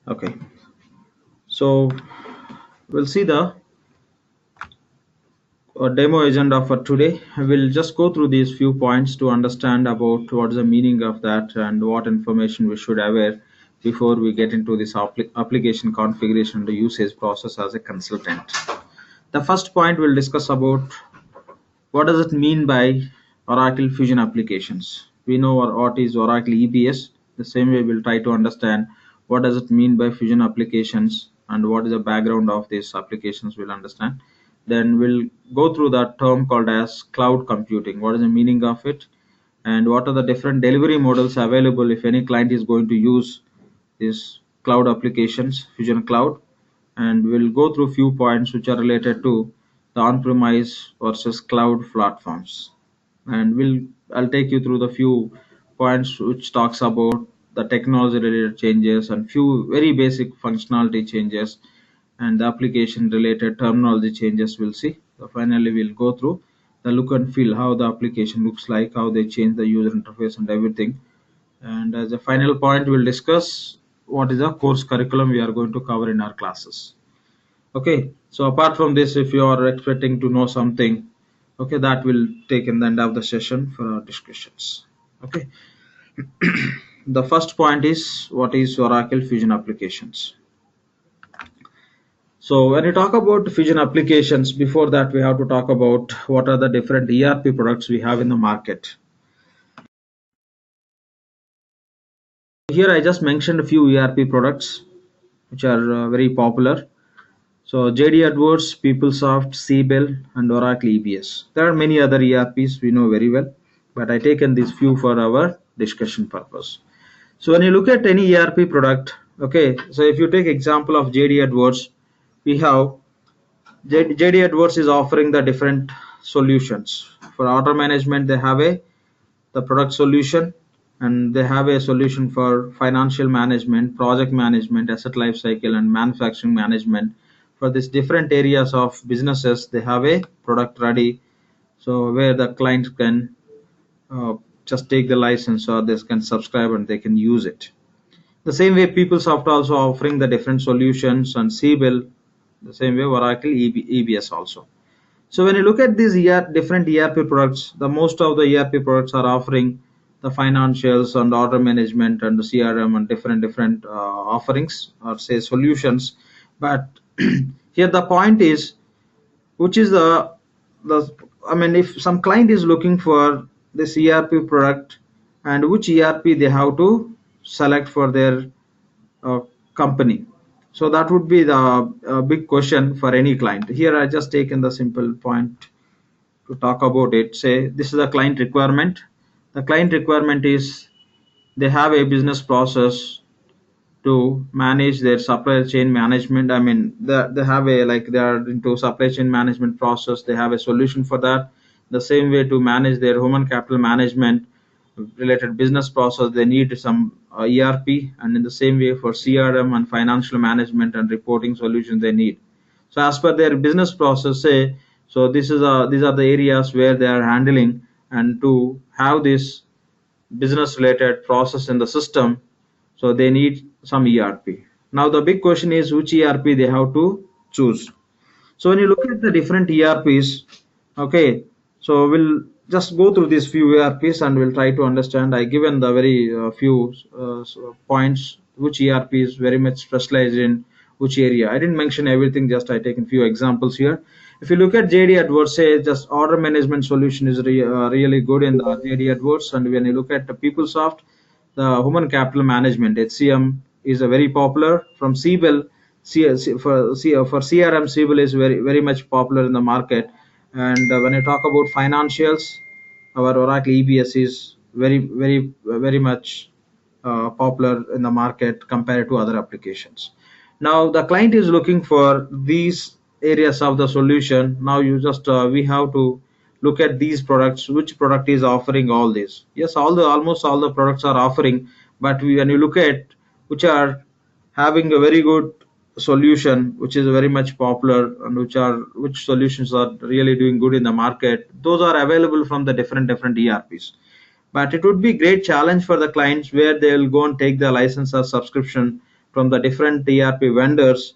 Okay, so we'll see the demo agenda for today. We'll just go through these few points to understand about what is the meaning of that and what information we should aware before we get into this application configuration the usage process as a consultant. The first point we'll discuss about what does it mean by Oracle Fusion applications. We know what is Oracle EBS. The same way we'll try to understand what does it mean by Fusion applications and what is the background of these applications we'll understand. Then we'll go through that term called as cloud computing. What is the meaning of it? And what are the different delivery models available if any client is going to use these cloud applications, Fusion Cloud. And we'll go through few points which are related to the on-premise versus cloud platforms. And I'll take you through the few points which talks about the technology related changes and few very basic functionality changes and the application related terminology changes we'll see. So finally we'll go through the look and feel how the application looks like, how they change the user interface and everything. And as a final point, we'll discuss what is the course curriculum we are going to cover in our classes. Okay, so apart from this, if you are expecting to know something, okay, that will take in the end of the session for our discussions. Okay, the first point is what is Oracle Fusion applications. So when you talk about Fusion applications, before that we have to talk about what are the different ERP products we have in the market. Here I just mentioned a few ERP products which are very popular. So JD Edwards, PeopleSoft, Siebel, and Oracle EBS. There are many other ERPs we know very well, but I taken these few for our discussion purpose. So when you look at any ERP product, okay, so if you take example of JD Edwards, we have JD Edwards is offering the different solutions. For order management, they have the product solution, and they have a solution for financial management, project management, asset lifecycle, and manufacturing management. For these different areas of businesses, they have a product ready, so where the client can just take the license or they can subscribe and they can use it. The same way PeopleSoft also offering the different solutions, and Siebel the same way Oracle EBS also. So when you look at these different ERP products, the most of the ERP products are offering the financials and order management and the CRM and different offerings or say solutions. But here the point is, which is the I mean, if some client is looking for this ERP product, and which ERP they have to select for their uh, company. So that would be the big question for any client. Here I just taken the simple point to talk about it. Say this is a client requirement. The client requirement is they have a business process to manage their supply chain management. I mean, they have a like they are into supply chain management process. They have a solution for that. The same way to manage their human capital management related business process, they need some ERP, and in the same way for CRM and financial management and reporting solutions they need. So as per their business process, say so these are the areas where they are handling, and to have this business related process in the system, so they need some ERP. Now the big question is which ERP they have to choose. So when you look at the different ERPs, okay, so we'll just go through these few ERPs and we'll try to understand. I given the very few points which ERP is very much specialized in which area. I didn't mention everything, just I taken few examples here. If you look at JD Edwards, say just order management solution is really good in the JD Edwards, and when you look at the PeopleSoft, the human capital management HCM is a very popular. From Siebel, for CRM, Siebel is very much popular in the market. And when I talk about financials, our Oracle EBS is very much popular in the market compared to other applications. Now the client is looking for these areas of the solution. Now you just we have to look at these products, which product is offering all this. Yes, almost all the products are offering, but when you look at which are having a very good solution, which is very much popular, and which solutions are really doing good in the market, those are available from the different ERPs. But it would be great challenge for the clients where they will go and take the license or subscription from the different ERP vendors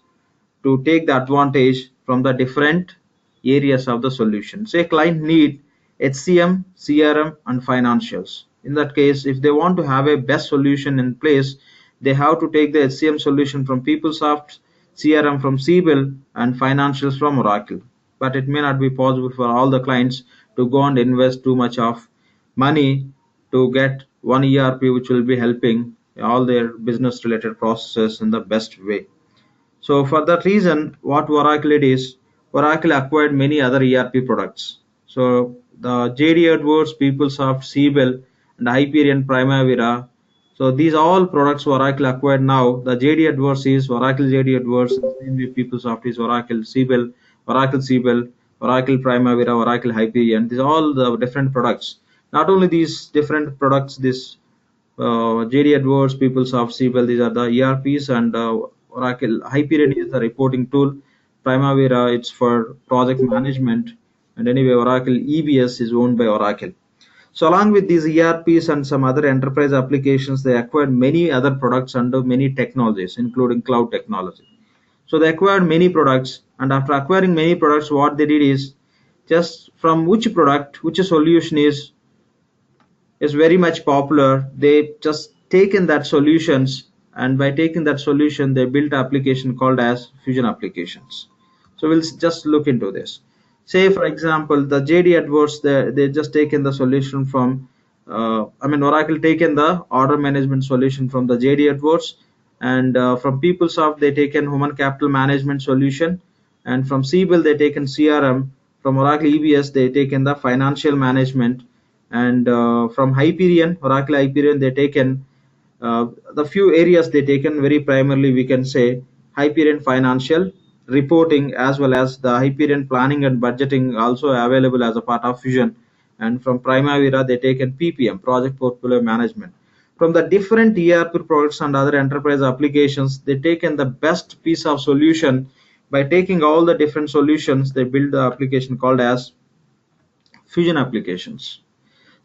to take the advantage from the different areas of the solution. Say client need HCM, CRM, and financials. In that case, if they want to have a best solution in place, they have to take the HCM solution from PeopleSoft, CRM from Siebel, and financials from Oracle. But it may not be possible for all the clients to go and invest too much of money to get one ERP which will be helping all their business related processes in the best way. So for that reason, what Oracle did is Oracle acquired many other ERP products. So the JD Edwards, PeopleSoft, Siebel, and Hyperion Primavera. So these all products Oracle acquired now. The JD Edwards is Oracle JD Edwards, same with PeopleSoft is Oracle Siebel, Oracle Siebel, Oracle Primavera, Oracle Hyperion. These are all the different products. Not only these different products, this JD Edwards, PeopleSoft, Siebel, these are the ERPs, and Oracle Hyperion is the reporting tool. Primavera, it's for project management, and anyway, Oracle EBS is owned by Oracle. So along with these ERPs and some other enterprise applications, they acquired many other products under many technologies, including cloud technology. So they acquired many products, and after acquiring many products, what they did is just from which product, which solution is very much popular, they just taken that solutions, and by taking that solution they built an application called as fusion applications. So we'll just look into this. Say for example, the JD Edwards, they just taken the solution from Oracle taken the order management solution from the JD Edwards, and from PeopleSoft they taken human capital management solution, and from Siebel they taken CRM, from Oracle EBS they taken the financial management, and from Hyperion, Oracle Hyperion, they taken the few areas they taken very primarily, we can say Hyperion financial reporting, as well as the Hyperion planning and budgeting also available as a part of Fusion. And from Primavera they taken PPM, project portfolio management. From the different ERP products and other enterprise applications, they taken the best piece of solution. By taking all the different solutions, they build the application called as Fusion applications.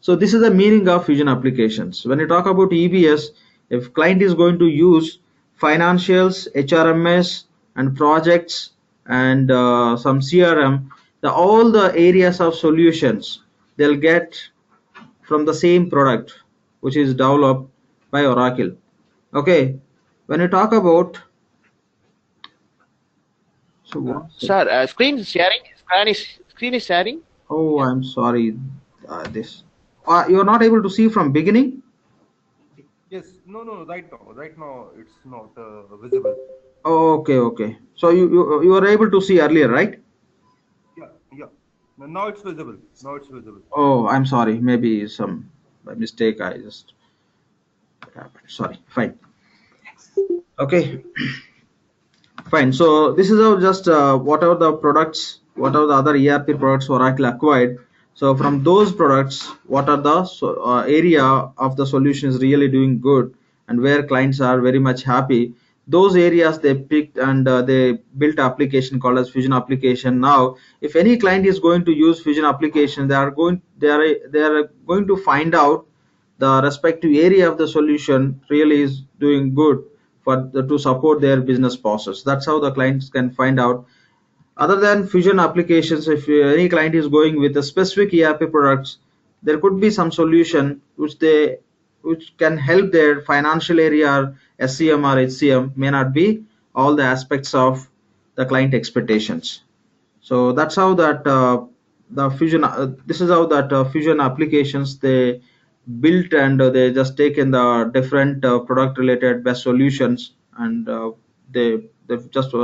So this is the meaning of fusion applications. When you talk about EBS, if client is going to use financials, HRMS, and projects, and some CRM, all the areas of solutions they'll get from the same product, which is developed by Oracle. Okay, when you talk about, so what? Sir, screen is sharing. Screen is sharing. Oh, I'm sorry. This you're not able to see from beginning. Yes, no. Right now, it's not visible. Oh, okay. So you were able to see earlier, right? Yeah. Now it's visible. Oh, I'm sorry. Maybe some by mistake. I just happened. Sorry. Fine. Okay. Fine. So this is how just what are the products, what are the other ERP products Oracle acquired. So from those products, what are the area of the solution is really doing good, and where clients are very much happy. Those areas they picked, and they built application called as Fusion application. Now, if any client is going to use Fusion application, they are going to find out the respective area of the solution really is doing good to support their business process. That's how the clients can find out. Other than fusion applications, if any client is going with a specific ERP products, there could be some solution which can help their financial area, or SCM or HCM, may not be all the aspects of the client expectations. So that's how that the fusion this is how that fusion applications they built, and they just taken the different product related best solutions, and they've just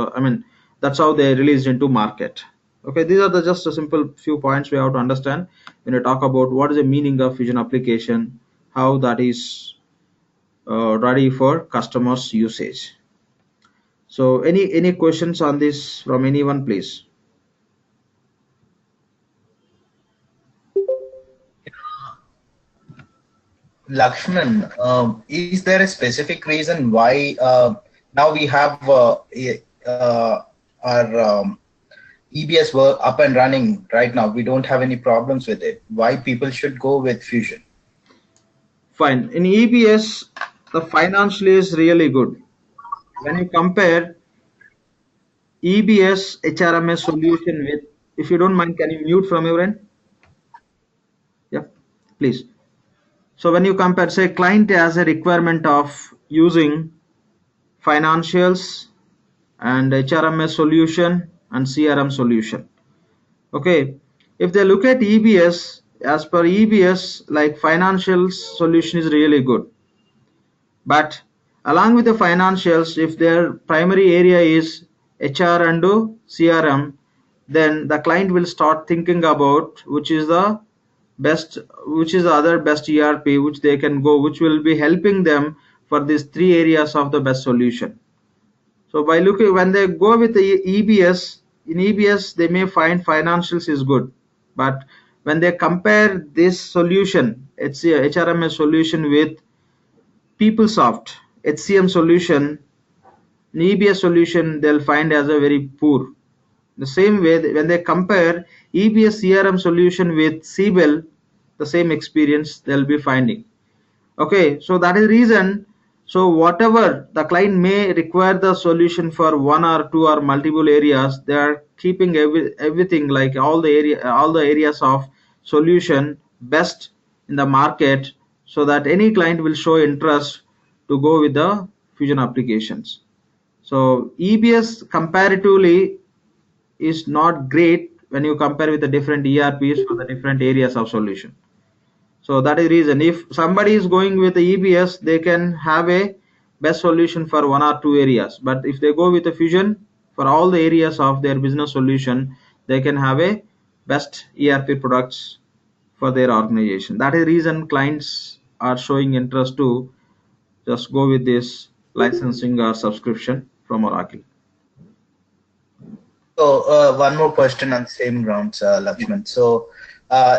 that's how they released into market. Okay, these are the just a simple few points we have to understand when you talk about what is the meaning of fusion application, how that is ready for customers usage. So any questions on this from anyone, please? Lakshman, is there a specific reason why now we have our EBS work up and running right now? We don't have any problems with it. Why people should go with Fusion? Fine. In EBS, the financial is really good. when you compare EBS HRMS solution with, if you don't mind, can you mute from your end? Yeah, please. So when you compare, say client has a requirement of using financials and HRMS solution and CRM solution. Okay, if they look at EBS, as per EBS, like financials solution is really good. But along with the financials, if their primary area is HR and CRM, then the client will start thinking about which is the best, which is the other best ERP which they can go, which will be helping them for these three areas of the best solution. So by looking, when they go with the EBS, in EBS they may find financials is good, but when they compare this solution, it's a HRMS solution with PeopleSoft HCM solution, an EBS solution, they'll find as a very poor. The same way, when they compare EBS CRM solution with CBEL, the same experience they'll be finding. Okay, so that is reason. So whatever the client may require the solution for one or two or multiple areas, they are keeping everything like all the areas of solution best in the market, so that any client will show interest to go with the fusion applications. So EBS comparatively is not great when you compare with the different ERPs for the different areas of solution. So that is the reason, if somebody is going with the EBS, they can have a best solution for one or two areas. But if they go with a fusion for all the areas of their business solution, they can have a best ERP products for their organization. That is the reason clients are showing interest to just go with this licensing or subscription from Oracle. So one more question on the same grounds, Lakshman. So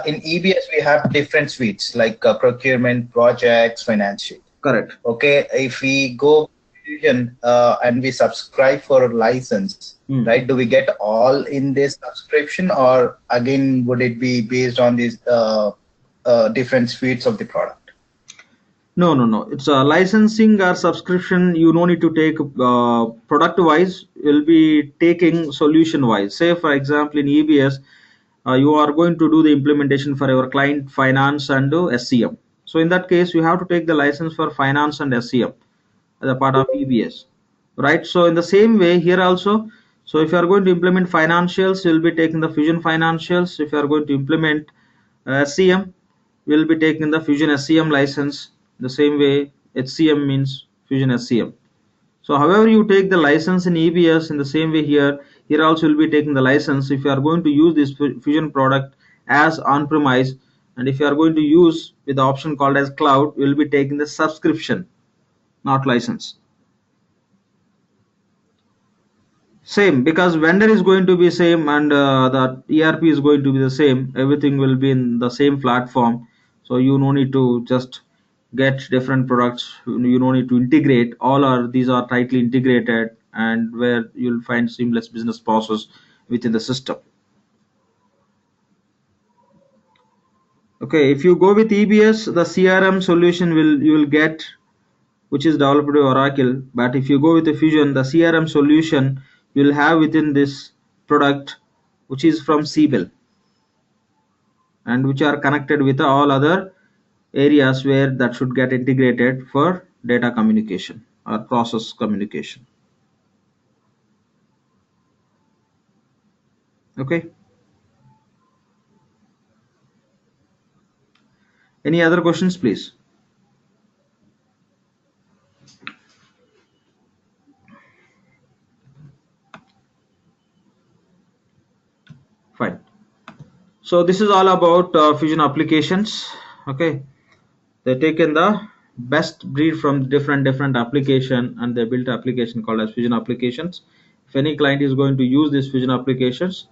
in EBS we have different suites like procurement, projects, financial. Correct. Okay, if we go Fusion and we subscribe for a license, right? Do we get all in this subscription, or again would it be based on these different suites of the product? No. It's a licensing or subscription. You no need to take product wise. You'll be taking solution wise. Say for example, in EBS, you are going to do the implementation for your client finance and SCM. So in that case, you have to take the license for finance and SCM as a part of EBS, right? So in the same way here also. So if you are going to implement financials, you'll be taking the Fusion financials. If you are going to implement SCM, we'll be taking the Fusion SCM license. The same way HCM means Fusion SCM. So however you take the license in EBS, in the same way here also you'll be taking the license if you are going to use this Fusion product as on-premise, and if you are going to use with the option called as cloud, you'll be taking the subscription, not license. Same, because vendor is going to be same and the ERP is going to be the same. Everything will be in the same platform. So you no need to just get different products. You no need to integrate. These are tightly integrated, and where you'll find seamless business process within the system. Okay, if you go with EBS, the CRM solution you will get, which is developed by Oracle. But if you go with the Fusion, the CRM solution you'll have within this product, which is from CBEL, and which are connected with all other areas where that should get integrated for data communication or process communication. Okay. Any other questions, please? Fine. So this is all about Fusion applications. Okay, they taken the best breed from different application, and they built application called as Fusion applications. If any client is going to use these Fusion applications,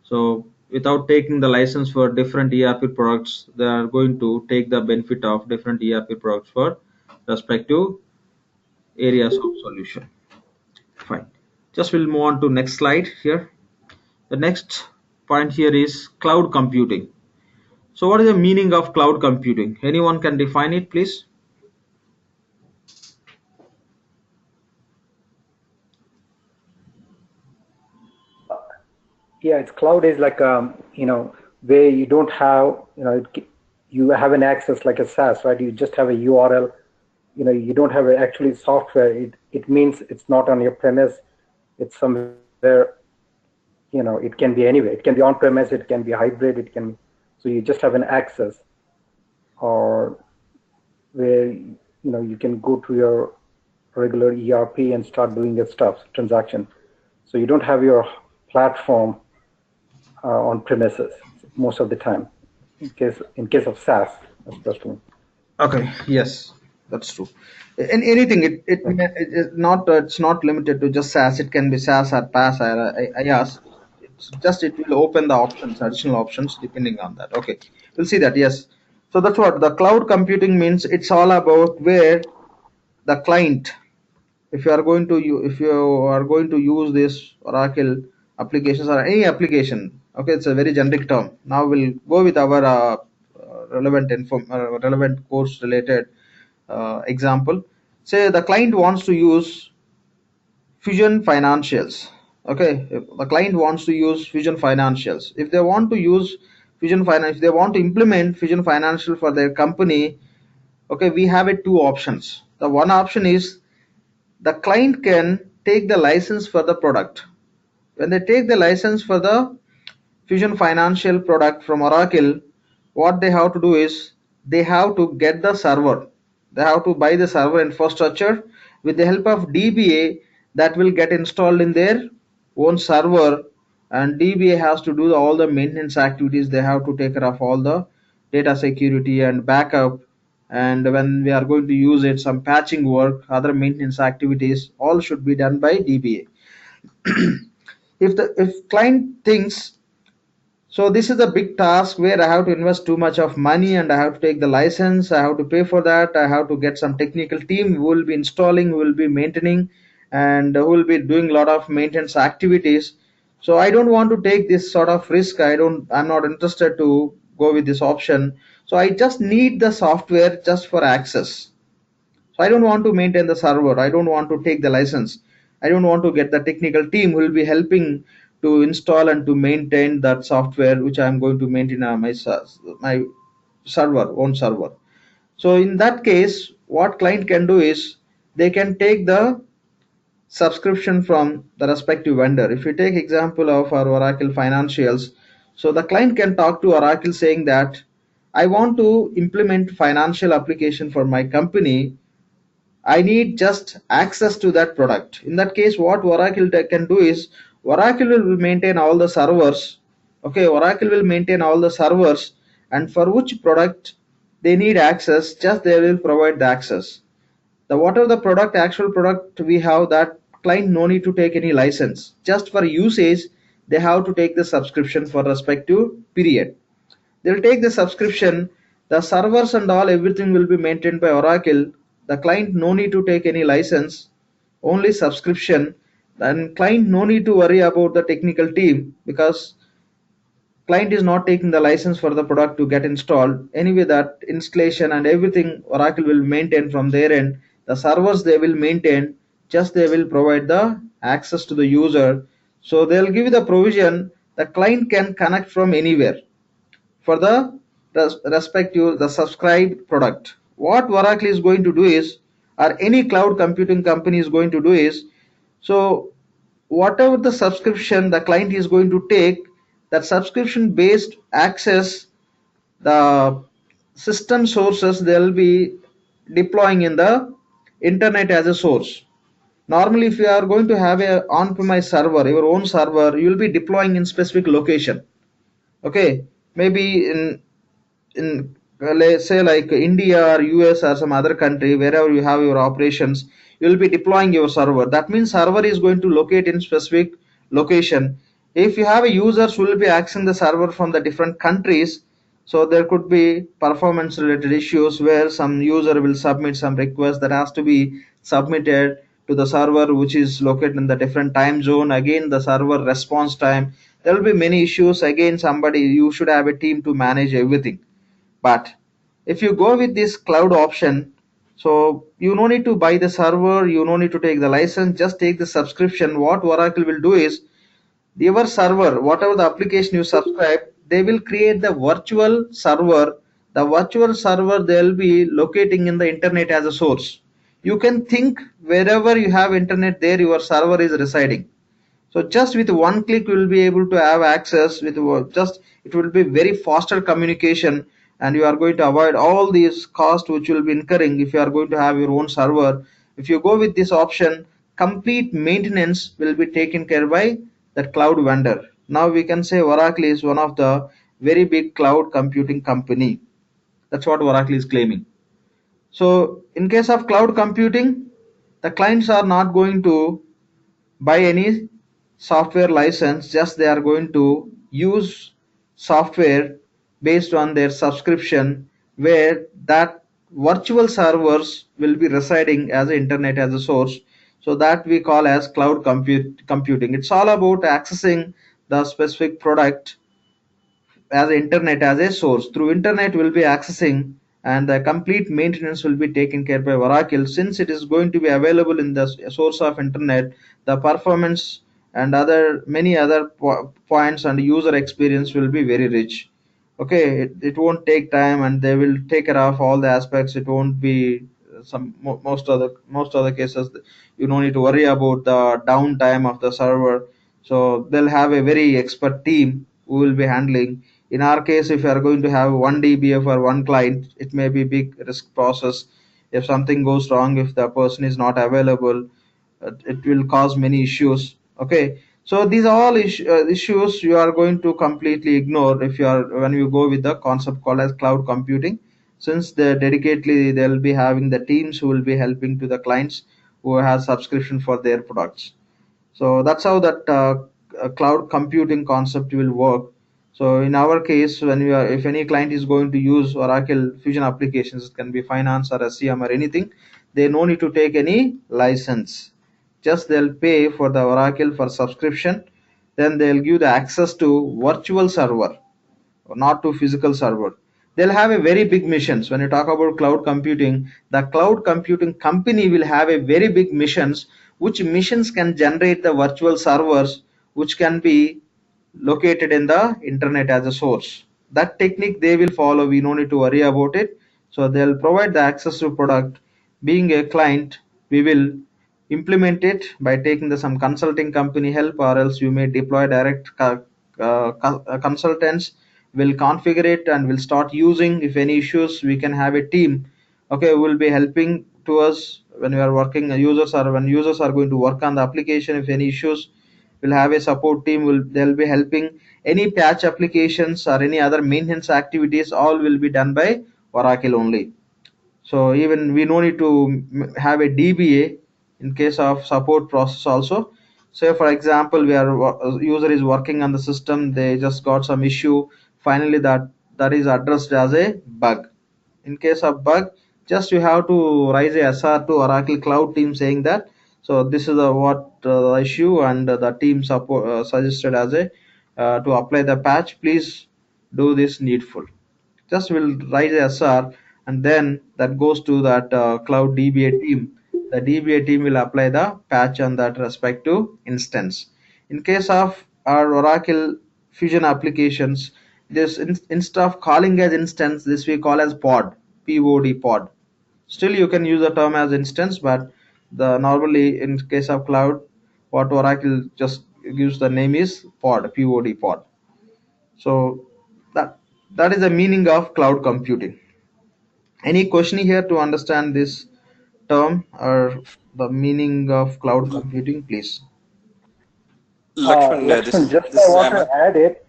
so without taking the license for different ERP products, they are going to take the benefit of different ERP products for respective areas of solution. Fine. Just we'll move on to next slide here. The next point here is cloud computing. So what is the meaning of cloud computing? Anyone can define it, please? Yeah, it's cloud is like where you don't have you have an access like a SaaS, right? You just have a URL. You don't have actually software. It means it's not on your premise. It's somewhere. It can be anywhere. It can be on premise. It can be hybrid. It can. So you just have an access, or where you can go to your regular ERP and start doing your stuff, transaction. So you don't have your platform on premises most of the time, in case of SaaS especially. Okay, yes, that's true. In anything, it's not limited to just SaaS. It can be SaaS or PaaS or IaaS. It's just it will open the options, additional options depending on that. Okay, we'll see that. Yes, so that's what the cloud computing means. It's all about where the client, if you are going to use this Oracle applications or any application. Okay, it's a very generic term. Now we'll go with our relevant course related example. Say the client wants to use Fusion Financials. Okay, if the client wants to use Fusion Financials. If they want to use Fusion Finance, if they want to implement Fusion Financial for their company, okay, we have it two options. The one option is the client can take the license for the product. When they take the license for the Fusion Financial product from Oracle, what they have to do is they have to get the server. They have to buy the server infrastructure with the help of DBA that will get installed in their own server, and DBA has to do all the maintenance activities. They have to take care of all the data security and backup, and when we are going to use it, some patching work, other maintenance activities, all should be done by DBA. If client thinks, so this is a big task where I have to invest too much of money and I have to take the license, I have to pay for that, I have to get some technical team who will be installing, who will be maintaining, and who will be doing a lot of maintenance activities. So I don't want to take this sort of risk. I'm not interested to go with this option. So I just need the software just for access. So I don't want to maintain the server. I don't want to take the license. I don't want to get the technical team who will be helping to install and to maintain that software which I'm going to maintain on my own server. So in that case, what client can do is they can take the subscription from the respective vendor. If you take example of our Oracle Financials, so the client can talk to Oracle saying that I want to implement financial application for my company. I need just access to that product. In that case, what Oracle can do is Oracle will maintain all the servers. Okay, Oracle will maintain all the servers, and for which product they need access, just they will provide the access. The whatever the product, actual product we have, that client no need to take any license. Just for usage, they have to take the subscription for respective period. They'll take the subscription, the servers and all everything will be maintained by Oracle. The client no need to take any license, only subscription. And client no need to worry about the technical team, because client is not taking the license for the product to get installed. Anyway, that installation and everything Oracle will maintain from their end. The servers they will maintain, just they will provide the access to the user. So they'll give you the provision the client can connect from anywhere for the respective the subscribed product. What Oracle is going to do is, or any cloud computing company is going to do is, so whatever the subscription the client is going to take, that subscription based access, the system sources they'll be deploying in the internet as a source. Normally, if you are going to have a on-premise server, your own server, you will be deploying in specific location. Okay, maybe in let's say like India or US or some other country, wherever you have your operations, you will be deploying your server. That means server is going to locate in specific location. If you have a users who will be accessing the server from the different countries, so there could be performance related issues where some user will submit some request that has to be submitted to the server which is located in the different time zone. Again, the server response time, there will be many issues. Again, somebody, you should have a team to manage everything. But if you go with this cloud option, so you no need to buy the server, you no need to take the license, just take the subscription. What Oracle will do is your server, whatever the application you subscribe, they will create the virtual server. The virtual server they'll be locating in the internet as a source. You can think wherever you have internet, there your server is residing. So just with one click, you will be able to have access with just, it will be very faster communication, and you are going to avoid all these costs which will be incurring if you are going to have your own server. If you go with this option, complete maintenance will be taken care by that cloud vendor. Now we can say Oracle is one of the very big cloud computing company. That's what Oracle is claiming. So in case of cloud computing, the clients are not going to buy any software license, just they are going to use software based on their subscription, where that virtual servers will be residing as internet as a source. So that we call as cloud computing. It's all about accessing the specific product as internet as a source. Through internet we'll be accessing, and the complete maintenance will be taken care by Oracle. Since it is going to be available in the source of internet, the performance and other many other points and user experience will be very rich. Okay, it won't take time, and they will take care of all the aspects. It won't be most other cases you don't need to worry about the downtime of the server. So they'll have a very expert team who will be handling. In our case, if you are going to have 1 dba for one client, it may be big risk process. If something goes wrong, if the person is not available, it will cause many issues. Okay, so these are all issues you are going to completely ignore if you are when you go with the concept called as cloud computing, since they dedicatedly they'll be having the teams who will be helping to the clients who have subscription for their products. So that's how that cloud computing concept will work. So in our case, when you are, if any client is going to use Oracle Fusion applications, it can be finance or SCM or anything, they no need to take any license. Just they'll pay for the Oracle for subscription, then they'll give the access to virtual server, not to physical server. They'll have a very big missions. When you talk about cloud computing, the cloud computing company will have a very big missions, which missions can generate the virtual servers which can be located in the internet as a source. That technique they will follow, we no need to worry about it. So they'll provide the access to product. Being a client, we will implement it by taking the some consulting company help, or else you may deploy direct consultants will configure it and will start using. If any issues, we can have a team, okay, who will be helping to us when we are working. Users are, when users are going to work on the application, if any issues, we'll have a support team, will they'll be helping. Any patch applications or any other maintenance activities, all will be done by Oracle only. So even we no need to have a DBA in case of support process also. Say for example, we are user is working on the system, they just got some issue, finally that is addressed as a bug. In case of bug, just you have to raise a SR to Oracle Cloud team saying that, so this is the what the issue, and the team support suggested as a to apply the patch, please do this needful. Just will write a SR, and then that goes to that cloud DBA team. The DBA team will apply the patch on that respective instance. In case of our Oracle Fusion applications, this instead of calling as instance, this we call as pod, pod. Still you can use the term as instance, but the normally in case of cloud, what Oracle just gives the name is pod, pod. So that that is the meaning of cloud computing. Any question here to understand this term or the meaning of cloud computing, please? Lakshman, Lakshman, just this I is want to Ahmed. add it.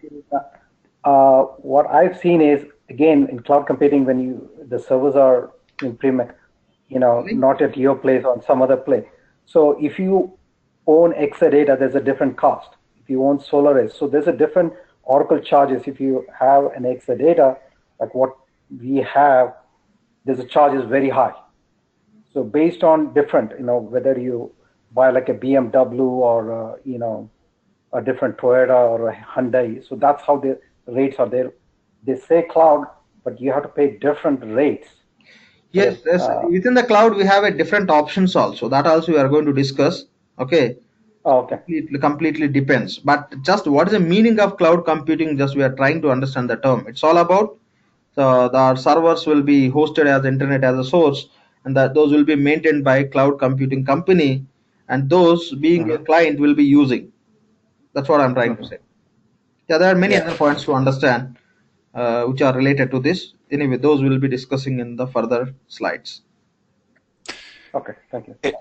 What I've seen is, again, in cloud computing, when the servers are in not at your place, on some other place. So if you own Exadata, there's a different cost. If you own Solaris, so there's a different Oracle charges. If you have an Exadata, like what we have, there's a charge is very high. So based on different, whether you buy like a BMW or a different Toyota or a Hyundai, so that's how the rates are there. They say cloud, but you have to pay different rates. Yes, within the cloud we have a different options also. That also we are going to discuss. Okay. Okay. Completely depends. But just what is the meaning of cloud computing? Just we are trying to understand the term. It's all about the servers will be hosted as internet as a source, and that those will be maintained by cloud computing company, and those being a client will be using. That's what I'm trying to say. Yeah, there are many other points to understand which are related to this. Anyway, those we'll be discussing in the further slides. Okay, thank you. Hey,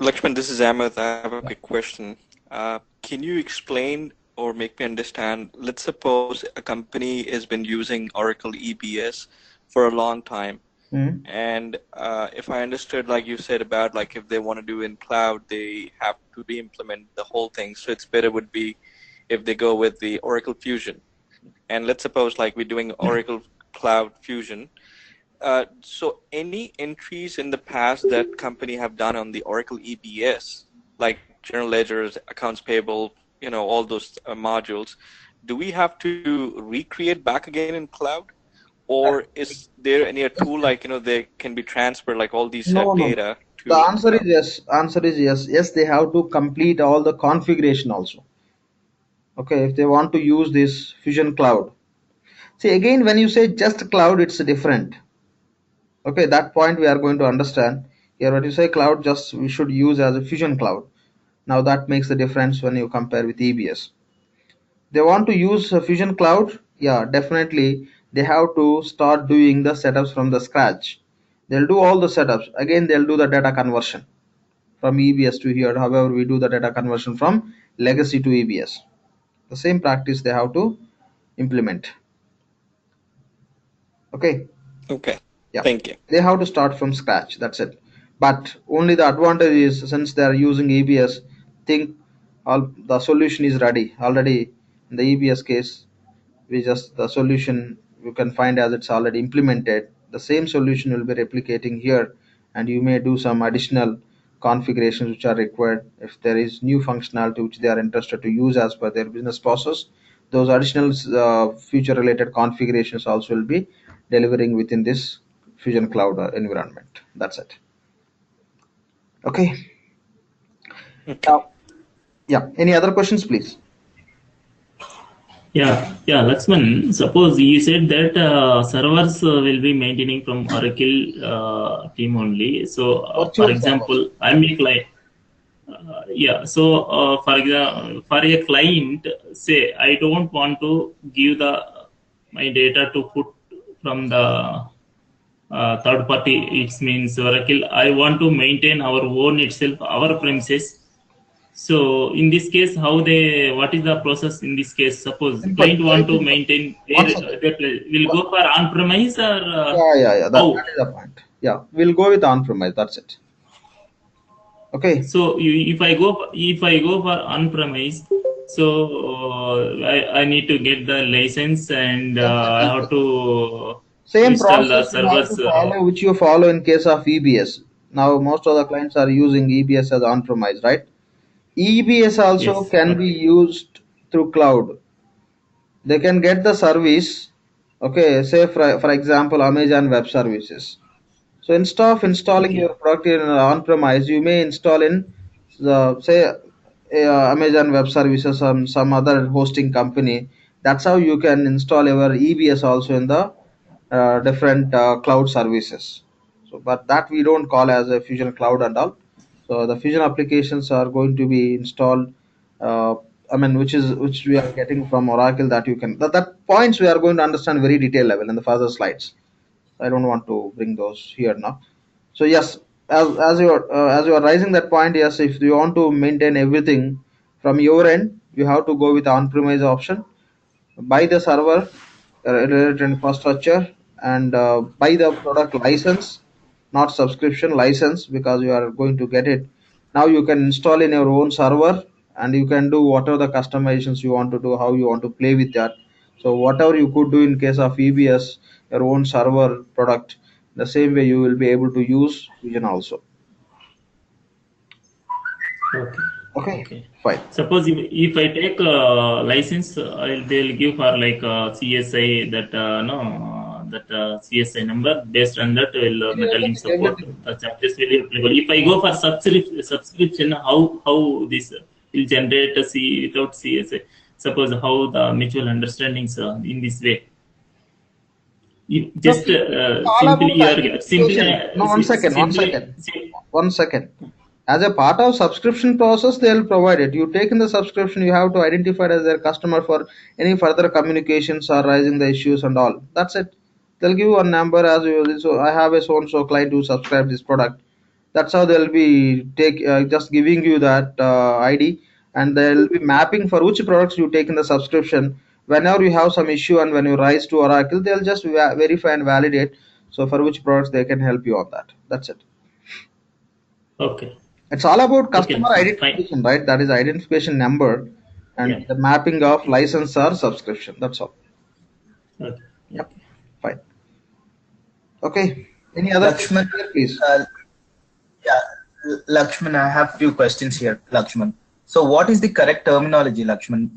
Lakshman, this is Ahmed. I have a quick question. Can you explain or make me understand? Let's suppose a company has been using Oracle EBS for a long time. And if I understood, like you said about like if they want to do in cloud, they have to re-implement the whole thing. So it's better would be if they go with the Oracle Fusion. And let's suppose like we're doing Oracle Cloud Fusion. So any entries in the past that company have done on the Oracle EBS, like general ledgers, accounts payable, you know, all those modules, do we have to recreate back again in cloud? Or is there any tool like, you know, they can be transferred like all these data to the answer is yes. Answer is yes. Yes, they have to complete all the configuration also. Okay, if they want to use this Fusion Cloud. See, again, when you say just cloud, it's different. Okay, that point we are going to understand. Here, what you say cloud, just we should use as a Fusion Cloud. Now that makes the difference when you compare with EBS. They want to use Fusion Cloud, yeah, definitely they have to start doing the setups from the scratch. They'll do all the setups. Again, they'll do the data conversion from EBS to here. However, we do the data conversion from legacy to EBS. The same practice they have to implement. Okay. Okay. Yeah. Thank you. They have to start from scratch. That's it. But only the advantage is since they are using EBS, think all the solution is ready already. In the EBS case, we just the solution you can find as it's already implemented. The same solution will be replicating here, and you may do some additional configurations which are required if there is new functionality which they are interested to use as per their business process. Those additional future related configurations also will be delivering within this Fusion Cloud environment. That's it. Okay. Now, yeah. Any other questions, please? Yeah, LAXMAN, suppose you said that servers will be maintaining from Oracle team only. So, for example, I'm a client. For example, for a client, say I don't want to give my data to put from the third party. It means Oracle. I want to maintain our own itself, our premises. So in this case, what is the process in this case? Suppose client want to maintain will go for on-premise or yeah. That is the point. Yeah, we'll go with on-premise. That's it. Okay. So if I go for on-premise, so I need to get the license and I have to same install process the servers, you have to follow, which you follow in case of EBS. Now most of the clients are using EBS as on-premise, right? EBS also can be used through cloud. They can get the service. Okay, say for example, Amazon Web Services. So instead of installing your product in on-premise, you may install in the say Amazon Web Services or some other hosting company. That's how you can install your EBS also in the different cloud services. So, but that we don't call as a Fusion Cloud and all. So the Fusion applications are going to be installed. Which we are getting from Oracle that you can that points we are going to understand very detailed level in the further slides. I don't want to bring those here now. So yes, as you are raising that point, yes, if you want to maintain everything from your end, you have to go with on-premise option. Buy the server related infrastructure and buy the product license, not subscription license, because you are going to get it. Now you can install in your own server and you can do whatever the customizations you want to do, how you want to play with that. So whatever you could do in case of EBS, your own server product, the same way you will be able to use Fusion also. Okay. Fine. Suppose if I take a license, they'll give for like CSI CSI number. Based on that, will Metalink support the charges will be applicable. If I go for subscription, how this will generate a C without CSA. Suppose how the mutual understandings in this way. No, Just it's all simply about your simply identification. No, one second, one simply second, one second. As a part of subscription process, they'll provide it. You take in the subscription, you have to identify it as their customer for any further communications or raising the issues and all. That's it. They'll give you a number as you. So I have a so and so client who subscribe this product. That's how they'll be just giving you that ID, and they'll be mapping for which products you take in the subscription. Whenever you have some issue and when you rise to Oracle, they'll just verify and validate. So for which products they can help you on that. That's it. okay. It's all about customer Fine. identification, right? That is identification number and the mapping of license or subscription. That's all. Okay. Yep. Fine. Okay. Any other Lakshman, questions here, please? Yeah, Lakshman, I have few questions here, Lakshman. So what is the correct terminology, Lakshman?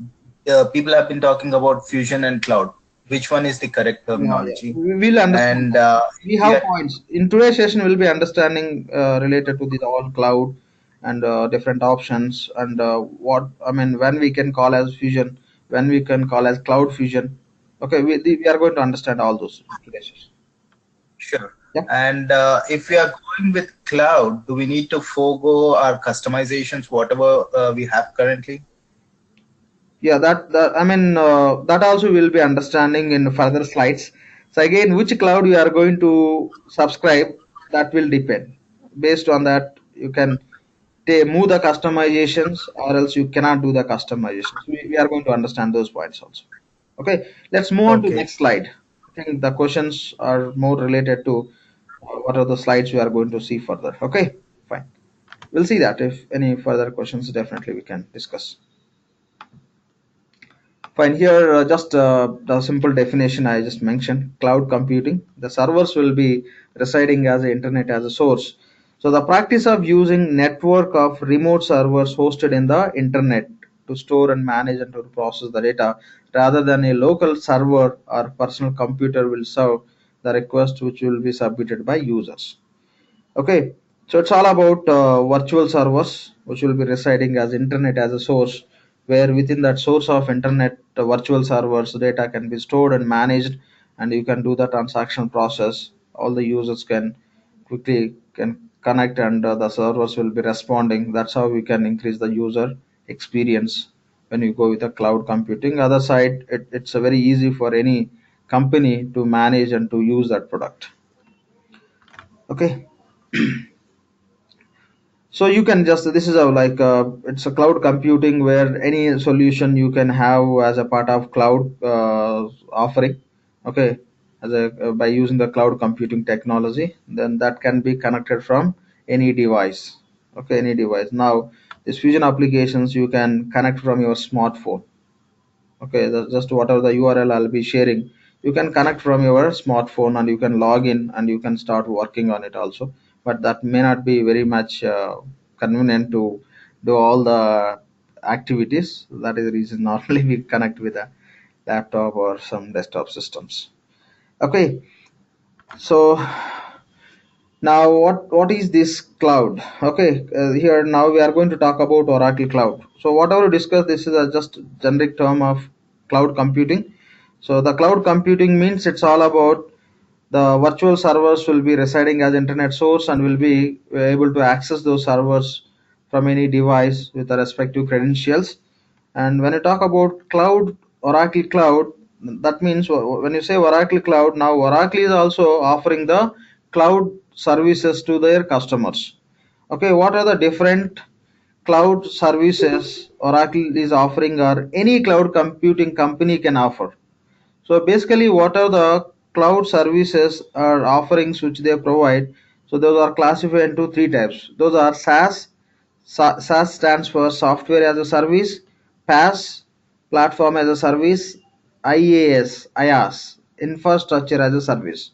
People have been talking about fusion and cloud. Which one is the correct terminology? We will understand. And we have points. In today's session, we'll be understanding related to the all cloud and different options and when we can call as fusion, when we can call as cloud fusion. Okay, we are going to understand all those in today's session. Sure. And if we are going with cloud, do we need to forego our customizations, whatever we have currently? Yeah, that also we'll be understanding in further slides. So again, which cloud you are going to subscribe, that will depend. Based on that, you can move the customizations, or else you cannot do the customizations. We are going to understand those points also. Okay, let's move on to next slide. I think the questions are more related to what are the slides we are going to see further. Okay, fine. We'll see that. If any further questions, definitely we can discuss. Fine, here just the simple definition I just mentioned, cloud computing. The servers will be residing as the internet as a source. So the practice of using network of remote servers hosted in the internet to store and manage and to process the data rather than a local server or personal computer will serve the request which will be submitted by users. Okay, so it's all about virtual servers which will be residing as internet as a source, where within that source of internet virtual servers data can be stored and managed, and you can do the transaction process. All the users can quickly can connect, and the servers will be responding. That's how we can increase the user experience when you go with the cloud computing. Other side, it's a very easy for any company to manage and to use that product. Okay. So you can just, this is a it's a cloud computing where any solution you can have as a part of cloud offering. Okay, as a by using the cloud computing technology, then that can be connected from any device. Okay, any device. Now this fusion applications you can connect from your smartphone. Okay, that's just whatever the URL I'll be sharing, you can connect from your smartphone and you can log in and you can start working on it also. But that may not be very much convenient to do all the activities. That is the reason normally we connect with a laptop or some desktop systems. Okay, so now what is this cloud? Okay, here now we are going to talk about Oracle Cloud. So whatever we discuss, this is a just generic term of cloud computing. So the cloud computing means it's all about the virtual servers will be residing as internet source and will be able to access those servers from any device with the respective credentials. And when you talk about cloud, Oracle Cloud, that means when you say Oracle Cloud, now Oracle is also offering the cloud services to their customers. Okay, what are the different cloud services Oracle is offering or any cloud computing company can offer? So basically, what are the cloud services or offerings which they provide? So those are classified into three types. Those are SaaS. SaaS stands for software as a service. PaaS, platform as a service. IaaS, infrastructure as a service.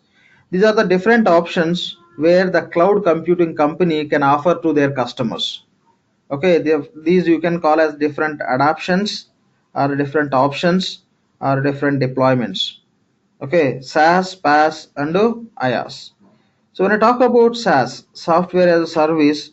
These are the different options where the cloud computing company can offer to their customers. Okay, these you can call as different adoptions or different options or different deployments. Okay, SaaS, PaaS, and IaaS. So when I talk about SaaS, software as a service,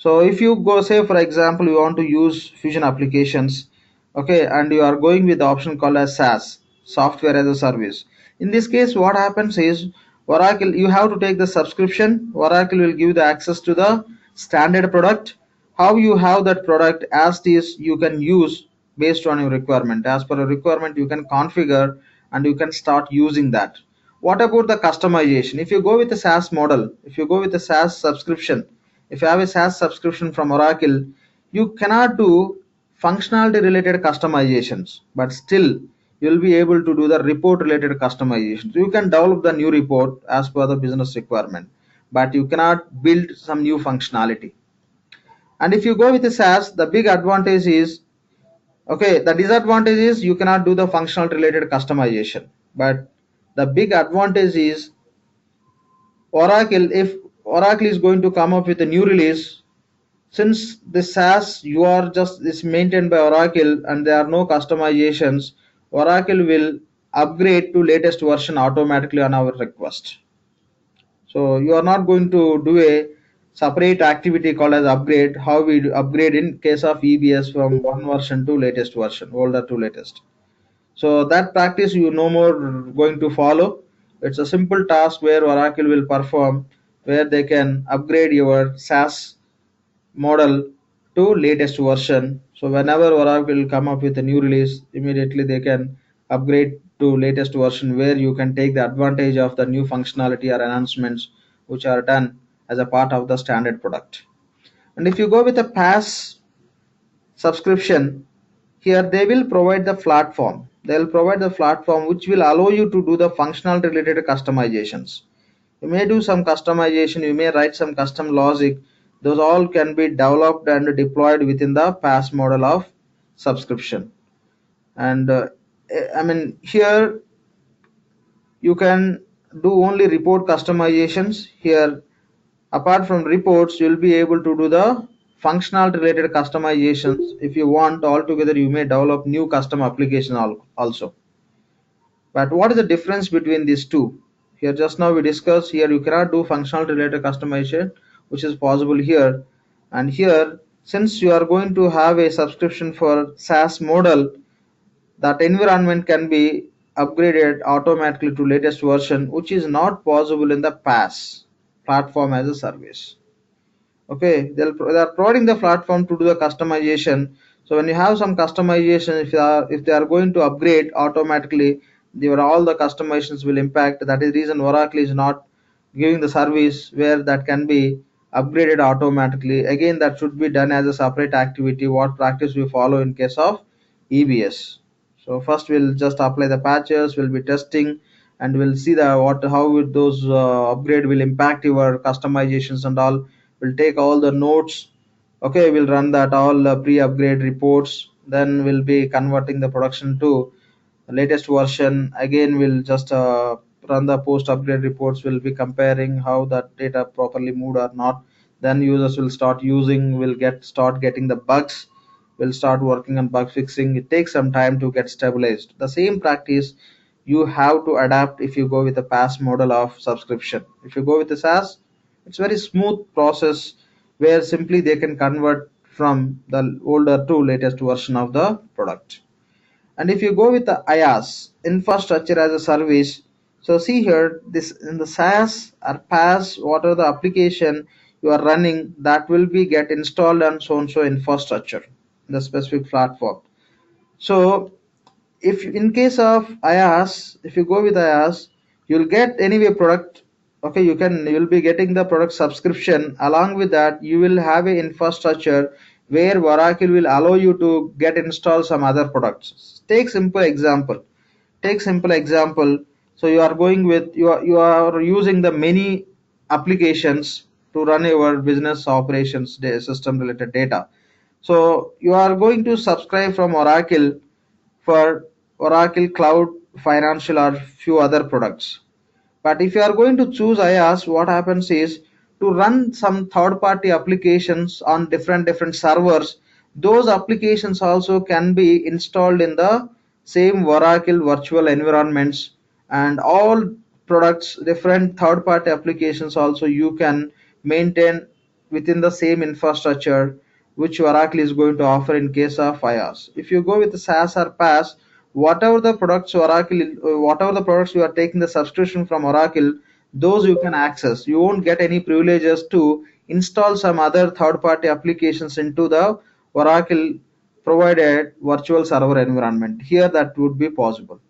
So if you go, say for example, you want to use Fusion applications, okay, and you are going with the option called as SaaS, software as a service. In this case, what happens is Oracle, you have to take the subscription. Oracle will give the access to the standard product. How you have that product as it is, you can use based on your requirement. As per a requirement, you can configure and you can start using that. What about the customization? If you go with the SaaS model, if you go with the SaaS subscription, if you have a SaaS subscription from Oracle, you cannot do functionality related customizations, but still you will be able to do the report related customizations. You can develop the new report as per the business requirement, but you cannot build some new functionality. And if you go with the SaaS, the big advantage is, okay, the disadvantage is you cannot do the functional related customization, but the big advantage is Oracle, if Oracle is going to come up with a new release, since the SaaS you are just is maintained by Oracle and there are no customizations, Oracle will upgrade to latest version automatically on our request. So you are not going to do a separate activity called as upgrade. How we upgrade in case of EBS from one version to latest version, older to latest. So that practice you no more going to follow. It's a simple task where Oracle will perform, where they can upgrade your SaaS model to latest version. So whenever Oracle will come up with a new release, immediately they can upgrade to latest version, where you can take the advantage of the new functionality or enhancements which are done as a part of the standard product. And if you go with a PaaS subscription, here they will provide the platform. They will provide the platform which will allow you to do the functional related customizations. You may do some customization, you may write some custom logic. Those all can be developed and deployed within the PaaS model of subscription. And I mean, here you can do only report customizations. Here, apart from reports, you'll be able to do the functional related customizations. If you want, altogether you may develop new custom application also. But what is the difference between these two? Here just now we discussed, here you cannot do functional related customization, which is possible here. And here, since you are going to have a subscription for SaaS model, that environment can be upgraded automatically to latest version, which is not possible in the PaaS, platform as a service. Okay, they are providing the platform to do the customization. So when you have some customization, if they are going to upgrade automatically, all the customizations will impact. That is the reason Oracle is not giving the service where that can be upgraded automatically. Again, that should be done as a separate activity, what practice we follow in case of EBS. So first we'll just apply the patches, we'll be testing, and we'll see the how those upgrade will impact your customizations and all. We'll take all the notes, okay, we'll run that all pre-upgrade reports, then we'll be converting the production to the latest version. Again, we'll just run the post upgrade reports, we'll be comparing how that data properly moved or not. Then users will start using, will start getting the bugs, will start working on bug fixing. It takes some time to get stabilized. The same practice you have to adapt if you go with a PaaS model of subscription. If you go with the SaaS, it's very smooth process where simply they can convert from the older to latest version of the product. And if you go with the IaaS, infrastructure as a service, so see here, this in the SaaS or PaaS, what are the application you are running, that will be get installed on so and so infrastructure, the specific platform. So if in case of IaaS, if you go with IaaS, you'll get anyway product. Okay, you'll be getting the product subscription. Along with that, you will have a infrastructure where Oracle will allow you to get install some other products. Take simple example. Take simple example. So you are going with you are using the many applications to run your business operations system related data. So you are going to subscribe from Oracle for Oracle Cloud, Financial, or few other products. But if you are going to choose IaaS, what happens is to run some third-party applications on different servers. Those applications also can be installed in the same Oracle virtual environments, and all products, different third-party applications also you can maintain within the same infrastructure which Oracle is going to offer in case of IaaS. If you go with the SaaS or PaaS, whatever the products whatever the products you are taking the subscription from Oracle, those you can access. You won't get any privileges to install some other third-party applications into the Oracle provided virtual server environment. Here that would be possible.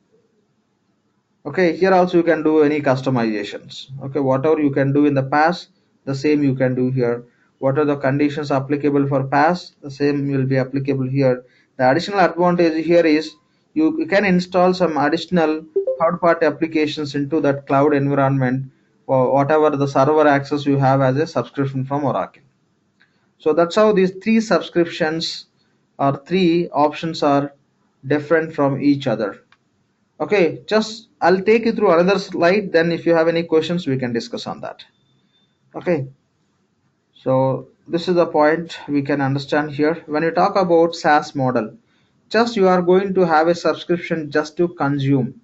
Okay, here also you can do any customizations. Okay, whatever you can do in the past, the same you can do here. What are the conditions applicable for past, the same will be applicable here. The additional advantage here is you can install some additional third-party applications into that cloud environment for whatever the server access you have as a subscription from Oracle. So that's how these three subscriptions or three options are different from each other. Okay, just I'll take you through another slide, then if you have any questions we can discuss on that. Okay, so this is the point we can understand here. When you talk about SaaS model, just you are going to have a subscription just to consume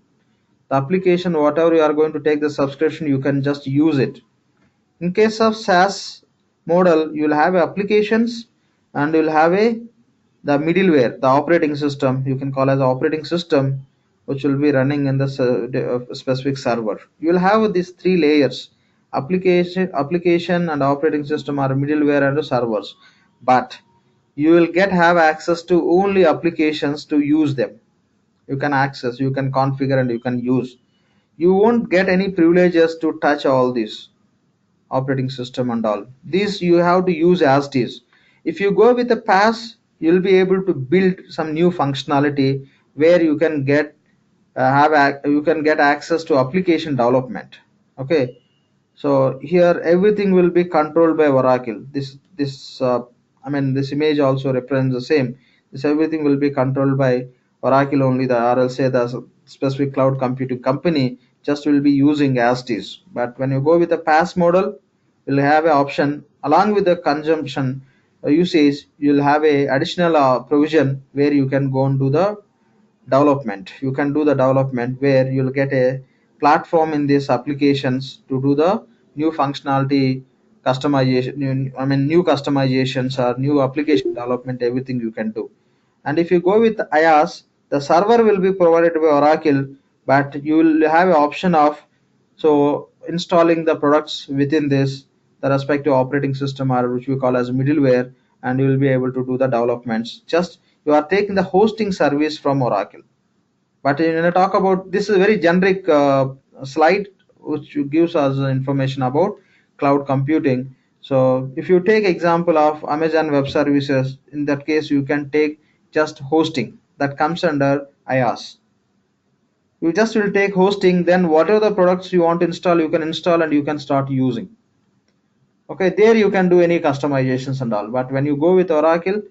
the application. Whatever you are going to take the subscription, you can just use it. In case of SaaS model, you will have applications and you will have the middleware, the operating system, you can call as operating system, which will be running in the specific server. You will have these three layers: application and operating system, or middleware and servers. But you will have access to only applications to use them. You can access, you can configure, and you can use. You won't get any privileges to touch all these operating system and all. These you have to use as it is. If you go with the PaaS, you'll be able to build some new functionality where you can get you can get access to application development. Okay, so here everything will be controlled by Oracle. This image also represents the same. This everything will be controlled by Oracle only. The RL say the specific cloud computing company just will be using as it is. But when you go with the PaaS model, you'll have an option along with the consumption usage. You'll have a additional provision where you can go and do the development. You can do the development where you'll get a platform in these applications to do the new functionality customization, new customizations or new application development. Everything you can do. And if you go with IaaS, the server will be provided by Oracle, but you will have an option of installing the products within this the respective operating system, or which we call as middleware, and you will be able to do the developments. Just you are taking the hosting service from Oracle. But when I talk about, this is a very generic slide which gives us information about cloud computing. So if you take example of Amazon Web Services, in that case you can take just hosting, that comes under IaaS. You just will take hosting, then whatever the products you want to install, you can install and you can start using. Okay, there you can do any customizations and all. But when you go with Oracle,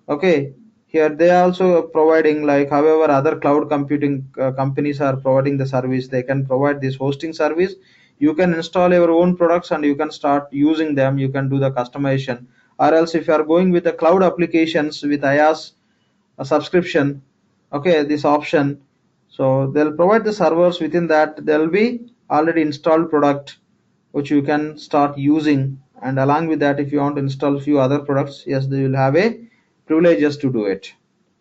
okay, here they are also providing, like however other cloud computing companies are providing the service, they can provide this hosting service. You can install your own products and you can start using them. You can do the customization. Or else if you are going with the cloud applications with IaaS subscription, okay, this option, so they'll provide the servers. Within that there'll be already installed product which you can start using, and along with that if you want to install a few other products, yes, they will have a privileges to do it.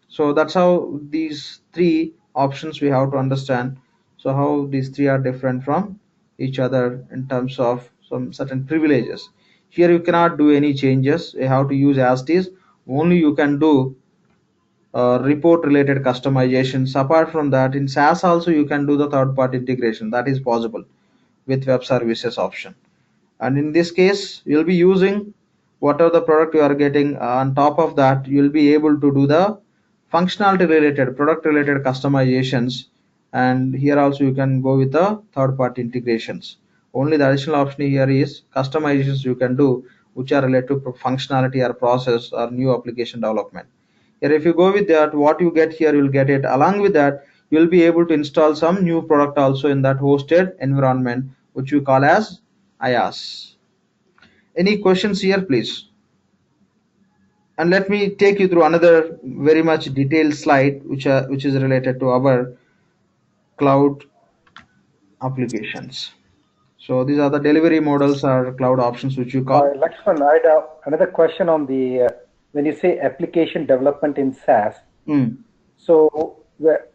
So that's how these three options we have to understand. So how these three are different from each other in terms of some certain privileges. Here you cannot do any changes, you have to use as it is. Only you can do report related customizations. Apart from that, in SaaS also you can do the third party integration, that is possible with web services option. And in this case you'll be using whatever the product you are getting. On top of that, you'll be able to do the functionality related, product related customizations. And here also you can go with the third party integrations. Only the additional option here is customizations you can do which are related to functionality or process or new application development. Here if you go with that, what you get here, you'll get it. Along with that, you'll be able to install some new product also in that hosted environment which we call as IaaS. Any questions here, please? And let me take you through another very much detailed slide which is related to our cloud applications. So these are the delivery models or cloud options which you call. Lakshman, I had another question on the when you say application development in SaaS. So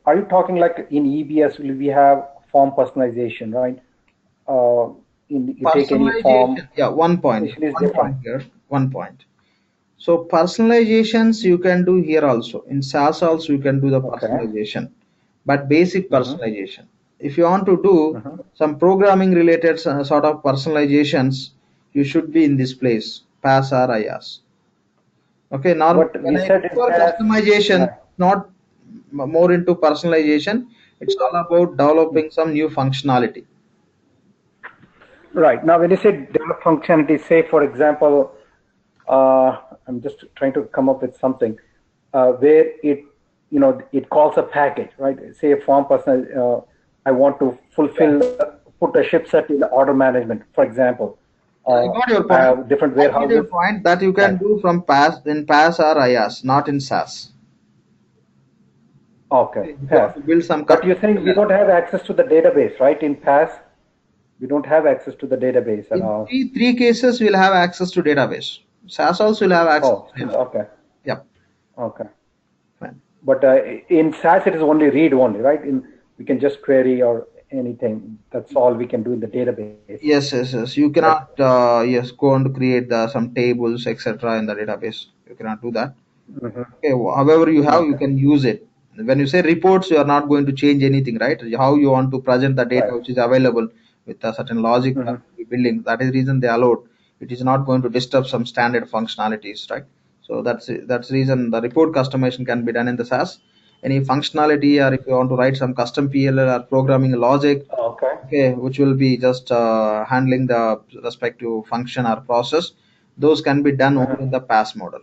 are you talking like in EBS will we have form personalization, right? You take any form. Yeah, one point here. One point. So personalizations you can do here also. In SaaS also you can do the personalization, but basic personalization. If you want to do some programming related sort of personalizations, you should be in this place, PaaS or IaaS. Okay, now when I for customization, not more into personalization, it's all about developing some new functionality. Right. Now, when you say develop functionality, say, for example, I'm just trying to come up with something where it calls a package, right? Say a form person, I want to put a ship set in order management, for example. I got your point. Different warehouses. I got your point that you can do from PaaS in PaaS or IaaS, not in SaaS. Okay. You have to build some. But you're saying we don't have access to the database, right? In PaaS, we don't have access to the database at all. In three cases, we'll have access to database. SaaS also will have access. Okay. Yep. Okay. Fine. But in SaaS, it is only read only, right? We can just query or anything. That's all we can do in the database. Yes. You cannot go and create some tables, etc. in the database. You cannot do that. Okay. However, you can use it. When you say reports, you are not going to change anything, right? How you want to present the data which is available with a certain logic building. That is the reason they allowed. It is not going to disturb some standard functionalities, right? So that's the reason the report customization can be done in the SaaS. Any functionality, or if you want to write some custom PLL or programming logic, which will be just handling the respective function or process, those can be done only in the PaaS model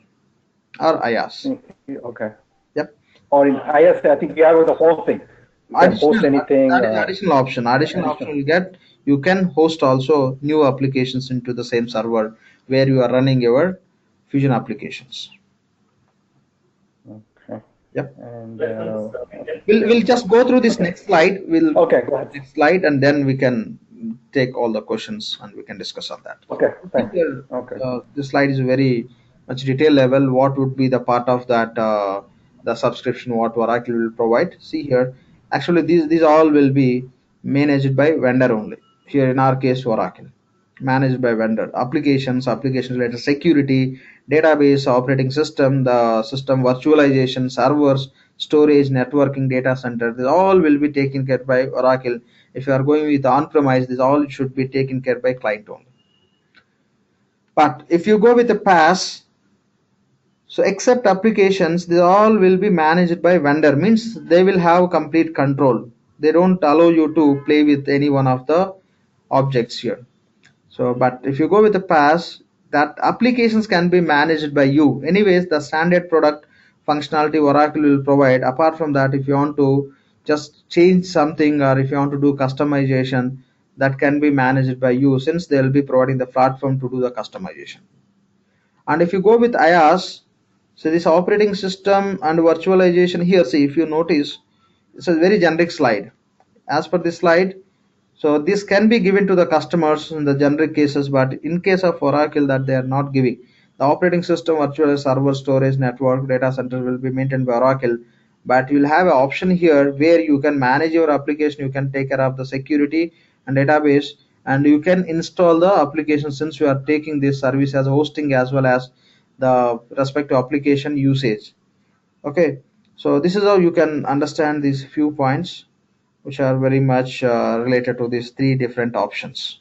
or IaaS. Okay. Yep. Or in IaaS, I think we have the whole thing. You can host anything. That is additional option. Additional option you get. You can host also new applications into the same server where you are running your Fusion applications. Okay. Yep. And we'll just go through this next slide. Go ahead. Next slide, and then we can take all the questions and we can discuss on that. Okay. Thanks. This slide is very much detail level. What would be the part of that the subscription what Oracle will provide? See here. Actually, these all will be managed by vendor only. Here in our case, Oracle, managed by vendor. Application related security, database, operating system, the system virtualization, servers, storage, networking, data center. This all will be taken care by Oracle. If you are going with on-premise, this all should be taken care by client only. But if you go with the PaaS, so except applications, they all will be managed by vendor, means they will have complete control. They don't allow you to play with any one of the objects here. So, but if you go with the PaaS, that applications can be managed by you. Anyways, the standard product functionality Oracle will provide. Apart from that, if you want to just change something or if you want to do customization, that can be managed by you, since they will be providing the platform to do the customization. And if you go with IaaS, so this operating system and virtualization here, see if you notice, it's a very generic slide. As per this slide, so this can be given to the customers in the generic cases, but in case of Oracle that they are not giving. The operating system, virtual server, storage, network, data center will be maintained by Oracle, but you will have an option here where you can manage your application, you can take care of the security and database, and you can install the application since you are taking this service as hosting as well as the respective application usage. Okay, so this is how you can understand these few points which are very much related to these three different options.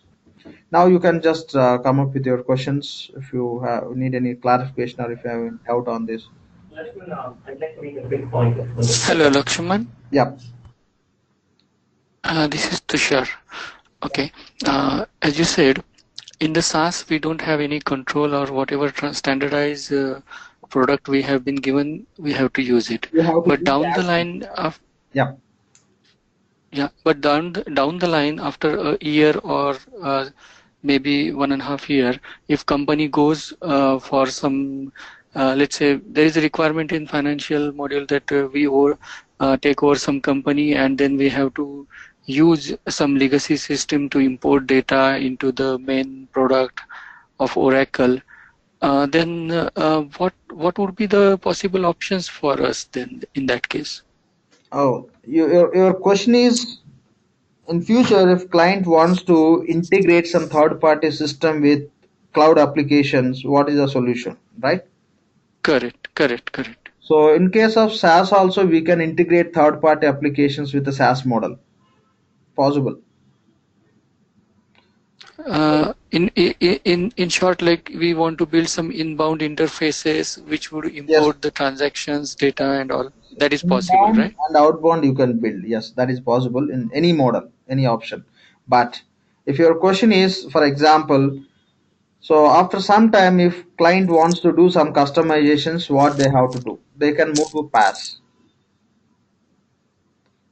Now you can just come up with your questions if you need any clarification or if you have any doubt on this. I'd like to make a quick point. Hello, Lakshman. Yep. This is Tushar. Okay. As you said, in the SaaS, we don't have any control or whatever standardized product we have been given, we have to use it. But down the line of but down the line after a year or maybe 1.5 years, if company goes for some, let's say there is a requirement in financial module that we take over some company and then we have to use some legacy system to import data into the main product of Oracle, then what would be the possible options for us then in that case? Oh, your question is, in future, if client wants to integrate some third-party system with cloud applications, what is the solution, right? Correct. So in case of SaaS also, we can integrate third-party applications with the SaaS model. Possible. In short, like we want to build some inbound interfaces which would import the transactions data and all. That is possible, Inbound right? and outbound you can build. Yes, that is possible in any model, any option. But if your question is, for example, so after some time, if client wants to do some customizations, what they have to do? They can move to PaaS.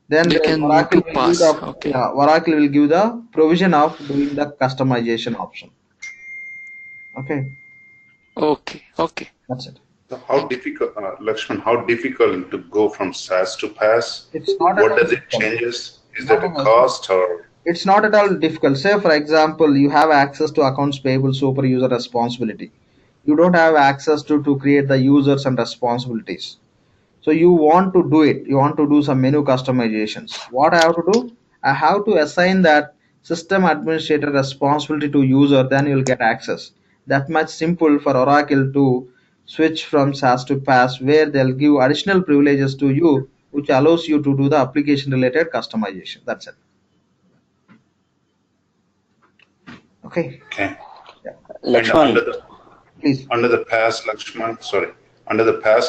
Then They the can move to PaaS. Okay. Oracle will give the provision of doing the customization option. Okay. Okay. That's it. So how difficult, Lakshman, how difficult to go from SaaS to PaaS? It's not What at all does it difficult. changes? Is that a cost or? It's not at all difficult. Say, for example, you have access to accounts payable super user responsibility. You don't have access to create the users and responsibilities. So you want to do it. You want to do some menu customizations. What I have to do? I have to assign that system administrator responsibility to user, then you'll get access. That much simple for Oracle to switch from SaaS to PaaS, where they'll give additional privileges to you, which allows you to do the application related customization. That's it. Okay. Okay. Yeah. Lakshman. Please. Under the PaaS,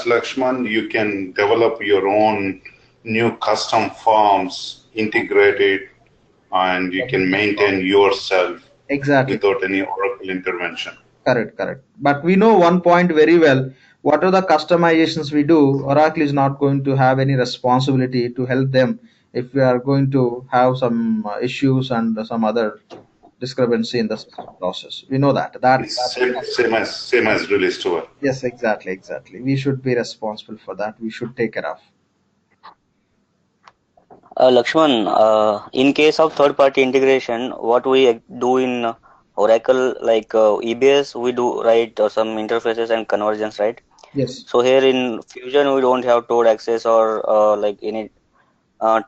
Lakshman, you can develop your own new custom forms, integrate it, and you can maintain yourself without any Oracle intervention. Correct. But we know one point very well. What are the customizations we do? Oracle is not going to have any responsibility to help them if we are going to have some issues and some other discrepancy in the process. We know that. Same as release to it. Yes, exactly. We should be responsible for that. We should take care of. Lakshman, in case of third-party integration, what we do in Oracle, like EBS, we do some interfaces and conversions, right? Yes. So here in Fusion, we don't have stored access or like any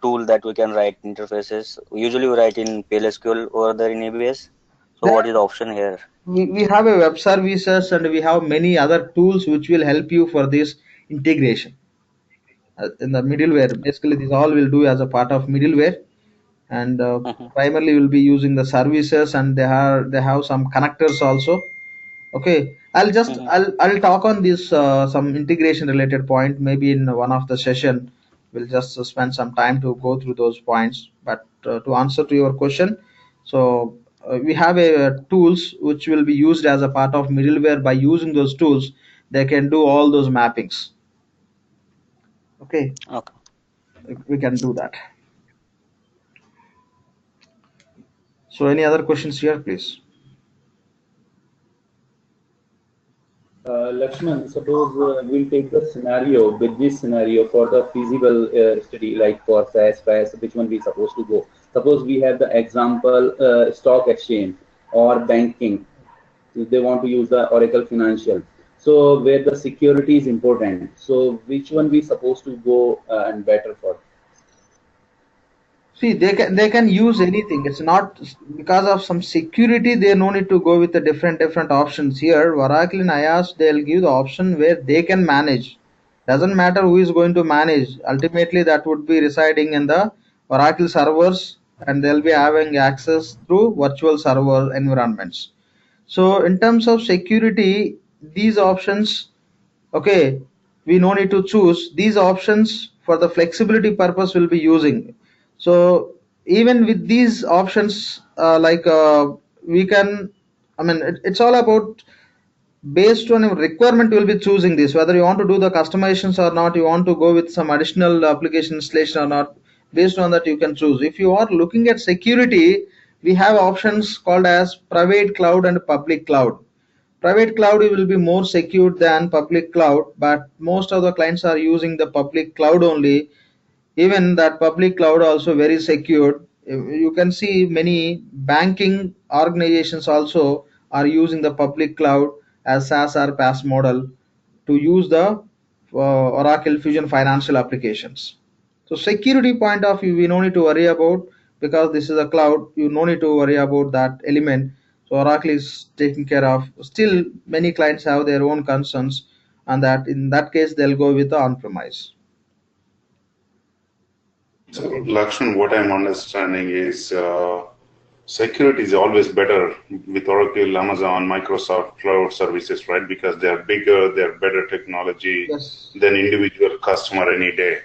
tool that we can write interfaces. Usually we write in PLSQL over there in EBS. So what is the option here? We have a web services and we have many other tools which will help you for this integration. In the middleware, basically this all will do as a part of middleware, and primarily will be using the services, and they have some connectors also. Okay, I'll talk on this some integration related point maybe in one of the session. We'll just spend some time to go through those points. But to answer to your question, so we have tools which will be used as a part of middleware. By using those tools, they can do all those mappings. Okay. We can do that. So any other questions here, please? Lakshman, suppose we'll take the scenario, business scenario for the feasible study, like for SaaS, PaaS, which one we supposed to go. Suppose we have the example stock exchange or banking. If they want to use the Oracle Financial. So where the security is important. So which one we supposed to go and better for? See, they can use anything. It's not because of some security. They no need to go with the different options here. Oracle and IaaS, they'll give the option where they can manage. Doesn't matter who is going to manage. Ultimately, that would be residing in the Oracle servers, and they'll be having access through virtual server environments. So in terms of security, these options, okay, we no need to choose these options for the flexibility purpose we'll be using. So even with these options, we can, it's all about based on your requirement. We'll be choosing this, whether you want to do the customizations or not, you want to go with some additional application installation or not. Based on that, you can choose. If you are looking at security, we have options called as private cloud and public cloud. Private cloud will be more secure than public cloud, but most of the clients are using the public cloud only. Even that public cloud also very secure. You can see many banking organizations also are using the public cloud as SaaS or PaaS model to use the Oracle Fusion financial applications. So security point of view, we no need to worry about, because this is a cloud. You no need to worry about that element. So Oracle is taking care of. Still, many clients have their own concerns, and that in that case they'll go with the on-premise. So, Lakshman, what I'm understanding is security is always better with Oracle, Amazon, Microsoft cloud services, right? Because they're bigger, they're better technology than individual customer any day.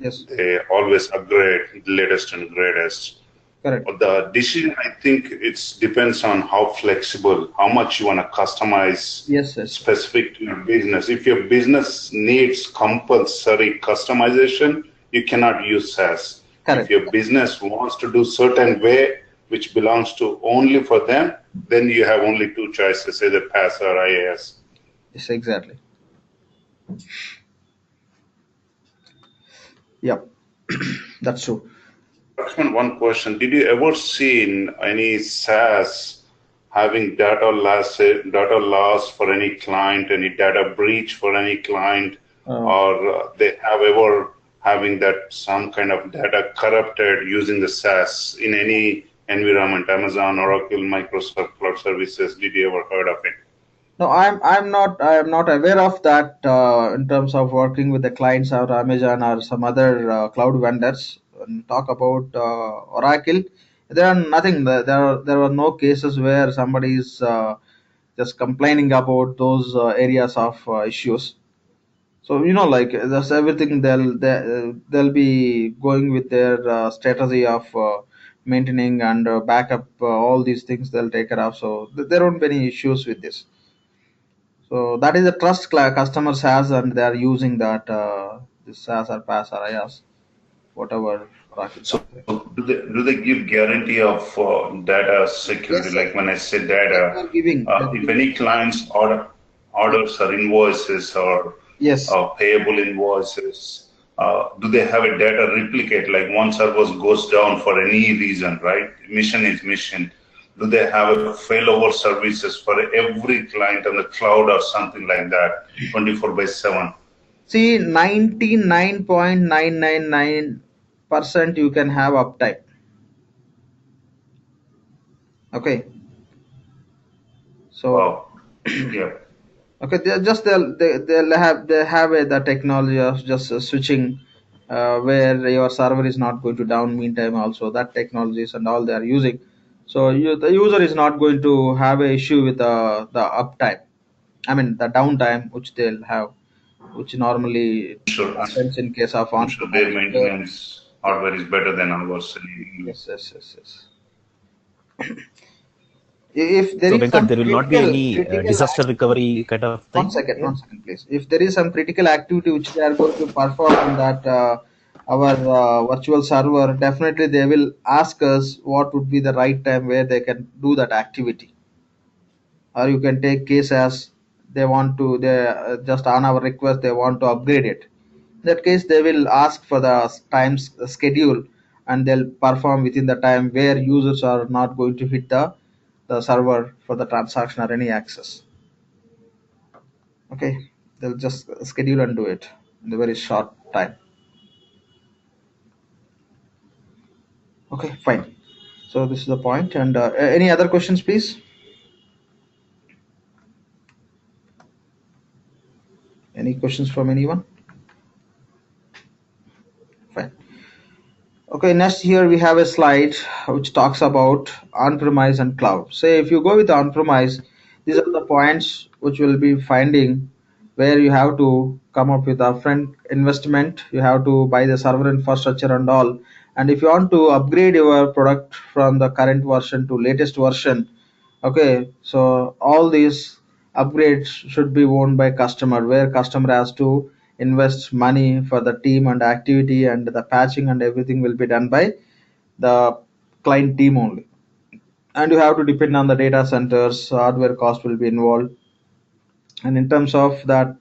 Yes. They always upgrade the latest and greatest. Correct. But the decision, I think, it depends on how flexible, how much you want to customize specific to your business. If your business needs compulsory customization, you cannot use SaaS. Correct. If your business wants to do certain way, which belongs to only for them, then you have only two choices, either PaaS or IaaS. Yes, exactly. Yep, that's true. Lakshman, one question. Did you ever see any SaaS having data loss for any client, any data breach for any client, or they have ever having that some kind of data corrupted using the SaaS in any environment, Amazon, Oracle, Microsoft Cloud Services? Did you ever heard of it? No, I'm not aware of that in terms of working with the clients or Amazon or some other cloud vendors. And talk about Oracle, there are nothing. There were no cases where somebody is just complaining about those areas of issues. So like that's everything. They'll be going with their strategy of maintaining and backup all these things. They'll take care of. So there won't be any issues with this. So that is the trust customers has, and they are using that this SaaS or PaaS or IaaS, whatever. So do they give guarantee of data security? Yes, like when I say data, if any clients orders or invoices or payable invoices, do they have a data replicate? Like one server goes down for any reason, right? Mission is mission. Do they have a failover services for every client on the cloud or something like that, 24/7? See, 99.999% you can have uptime. Okay. So, yeah. Okay, they'll have the technology of just switching where your server is not going to down meantime. Also, that technologies and all they are using. So the user is not going to have a issue with the uptime. I mean the downtime which they'll have, which normally happens in case of on. So their maintenance hardware is better than ours. Yes. If there so is Venkat, there will not be any disaster recovery kind of thing. One second, please. If there is some critical activity which they are going to perform on that our virtual server, definitely they will ask us what would be the right time where they can do that activity. Or you can take case as they just on our request they want to upgrade it. In that case, they will ask for the time schedule, and they'll perform within the time where users are not going to hit the server for the transaction or any access. Okay, they'll just schedule and do it in a very short time. Okay, fine. So this is the point. And any other questions, please? Any questions from anyone? Fine. Okay, next here we have a slide which talks about on-premise and cloud. Say if you go with on-premise, these are the points which will be finding where you have to come up with upfront investment. You have to buy the server infrastructure and all. And if you want to upgrade your product from the current version to latest version, okay, so all these upgrades should be owned by customer, where customer has to invest money for the team and activity, and the patching and everything will be done by the client team only. And you have to depend on the data centers, hardware cost will be involved. And in terms of that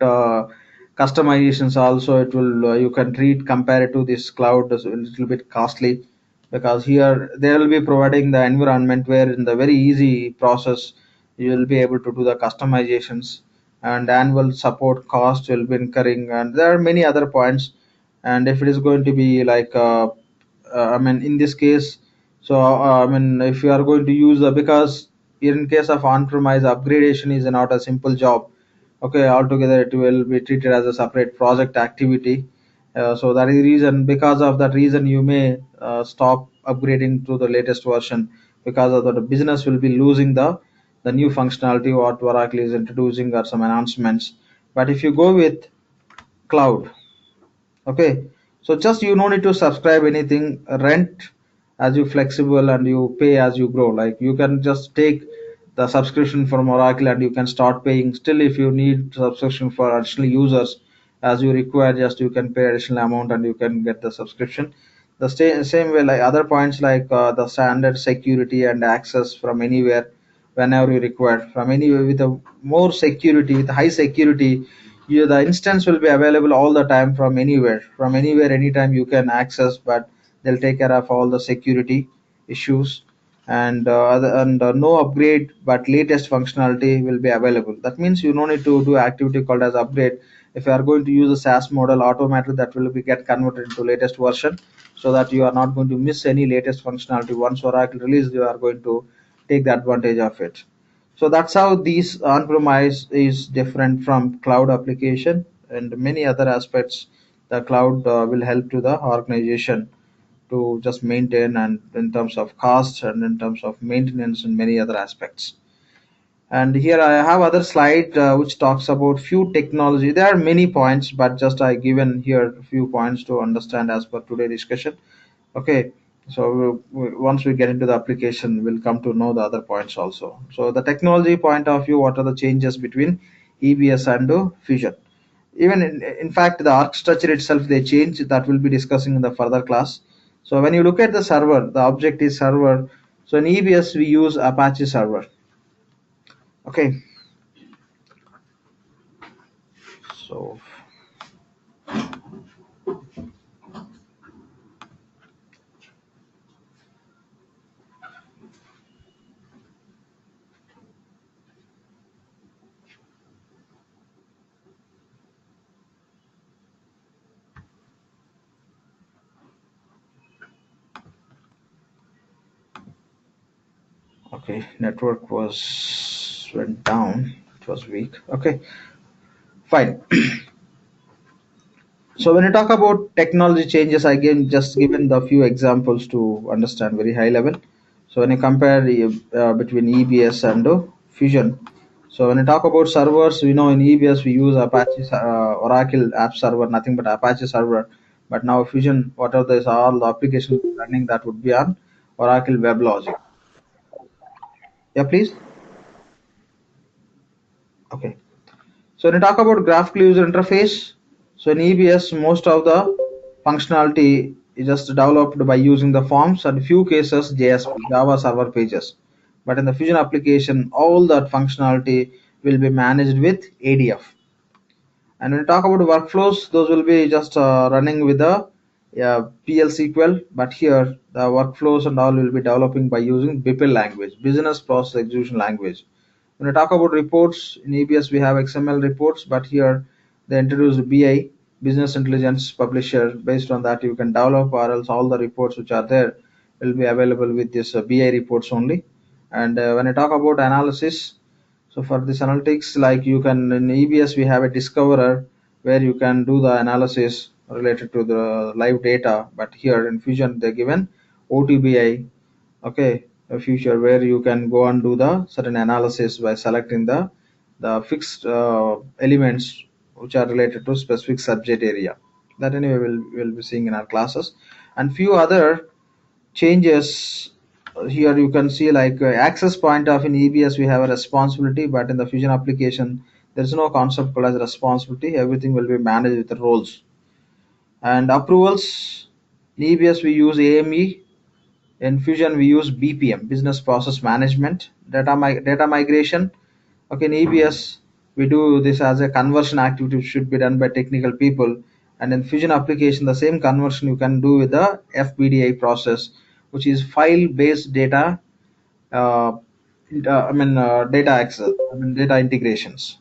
customizations also, it will you can compare it to this cloud, is a little bit costly. because here they will be providing the environment where in the very easy process you will be able to do the customizations, and annual support cost will be incurring, and there are many other points. And if it is going to be like I mean in this case, so I mean if you are going to use the, because in case of on-premise, upgradation is not a simple job. Okay, altogether it will be treated as a separate project activity. So that is the reason, because of that reason you may stop upgrading to the latest version, because of that the business will be losing the new functionality what Oracle is introducing or some announcements. But if you go with cloud, okay, so just you no need to subscribe anything, rent as you flexible and you pay as you grow. Like you can just take the subscription from Oracle and you can start paying. Still, if you need subscription for additional users as you require, just you can pay additional amount and you can get the subscription. The same way like other points like the standard security and access from anywhere whenever you require from anywhere with a more security, with high security, you, the instance will be available all the time from anywhere anytime you can access, but they'll take care of all the security issues. And no upgrade but latest functionality will be available. That means you no need to do activity called as upgrade. If you are going to use a SaaS model, automatically that will be get converted into latest version, so that you are not going to miss any latest functionality. Once Oracle release, you are going to take the advantage of it. So that's how these on-premise is different from cloud application, and many other aspects. The cloud will help to the organization to just maintain, and in terms of cost and in terms of maintenance and many other aspects. And here I have other slide which talks about few technology. There are many points, but just I given here a few points to understand as per today discussion. Okay, so once we get into the application, we'll come to know the other points also. So the technology point of view, what are the changes between EBS and Fusion? Even in fact, the architecture itself they change, that we'll be discussing in the further class. So when you look at the server, the object is server. So in EBS we use Apache server. Okay, so okay, network was went down, it was weak. Okay, fine. So when you talk about technology changes, again just given the few examples to understand very high level. So when you compare between EBS and Fusion, so when you talk about servers, we know in EBS we use Apache Oracle App Server, nothing but Apache server. But now Fusion, what are these all the applications running, that would be on Oracle WebLogic. Yeah, please. Okay. So when you talk about graphical user interface, so in EBS, most of the functionality is just developed by using the forms and few cases JSP, Java server pages. But in the Fusion application, all that functionality will be managed with ADF. And when you talk about workflows, those will be just running with the PL SQL. But here, the workflows and all will be developing by using BPL language, Business Process Execution Language. When we talk about reports, in EBS we have XML reports, but here they introduced BI, Business Intelligence Publisher. Based on that, you can develop, or else all the reports which are there will be available with this BI reports only. And when I talk about analysis, so for this analytics, like you can in EBS we have a discoverer where you can do the analysis related to the live data, but here in Fusion they're given OTBI. Okay, a feature where you can go and do the certain analysis by selecting the fixed elements which are related to specific subject area. That anyway we'll be seeing in our classes. And few other changes here you can see, like access point of in EBS we have a responsibility, but in the Fusion application there is no concept called as responsibility. Everything will be managed with the roles. And approvals, in EBS we use AME, in Fusion we use BPM, Business Process Management. Data migration, okay, in EBS we do this as a conversion activity which should be done by technical people, and in Fusion application the same conversion you can do with the FBDI process, which is file-based data. Uh, data access. Data integrations.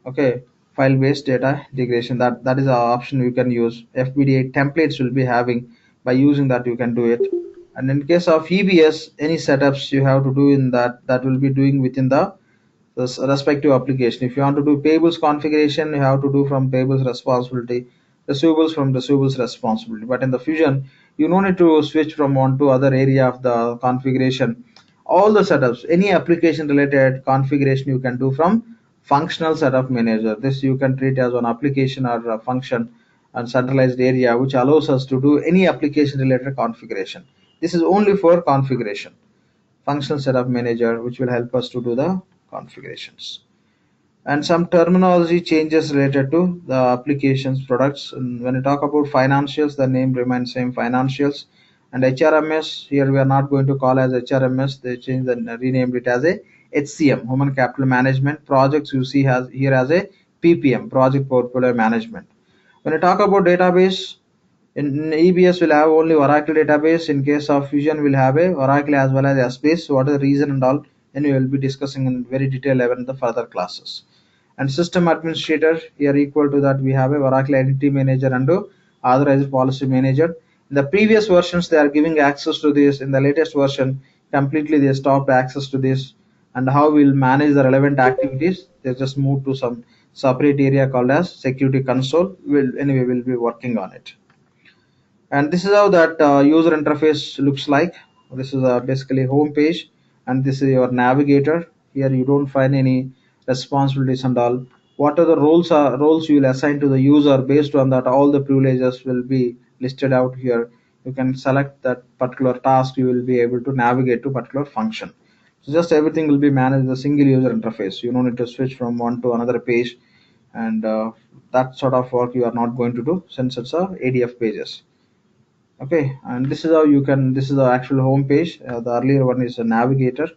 Okay, file-based data integration. That is an option you can use. FBDA templates will be having. By using that, you can do it. And in case of EBS, any setups you have to do in that will be doing within the respective application. If you want to do payables configuration, you have to do from payables responsibility, receivables from receivables responsibility. But in the Fusion, you don't need to switch from one to other area of the configuration. All the setups, any application related configuration you can do from functional setup manager. This you can treat as an application or a function and centralized area, which allows us to do any application related configuration. This is only for configuration. Functional setup manager, which will help us to do the configurations. And some terminology changes related to the applications products. And when you talk about financials, the name remains same, financials. And HRMS, here we are not going to call as HRMS, they changed and renamed it as a HCM, human capital management. Projects you see has here as a PPM, project portfolio management. When you talk about database, in EBS will have only Oracle database. In case of Fusion, will have a Oracle as well as Space. What is the reason and all? And we will be discussing in very detailed level in the further classes. And system administrator, here equal to that we have a Oracle entity manager and a authorized policy manager. In the previous versions, they are giving access to this. In the latest version, completely they stopped access to this. And how we'll manage the relevant activities? They just moved to some separate area called as security console. We'll be working on it. And this is how that user interface looks like. This is basically home page, and this is your navigator. Here you don't find any responsibilities and all. What are the roles you will assign to the user? Based on that, all the privileges will be listed out here. You can select that particular task. You will be able to navigate to particular function. So just everything will be managed in a single user interface. You don't need to switch from one to another page, and that sort of work you are not going to do since it's a ADF pages. Okay, and this is how you can, this is the actual home page. The earlier one is a navigator.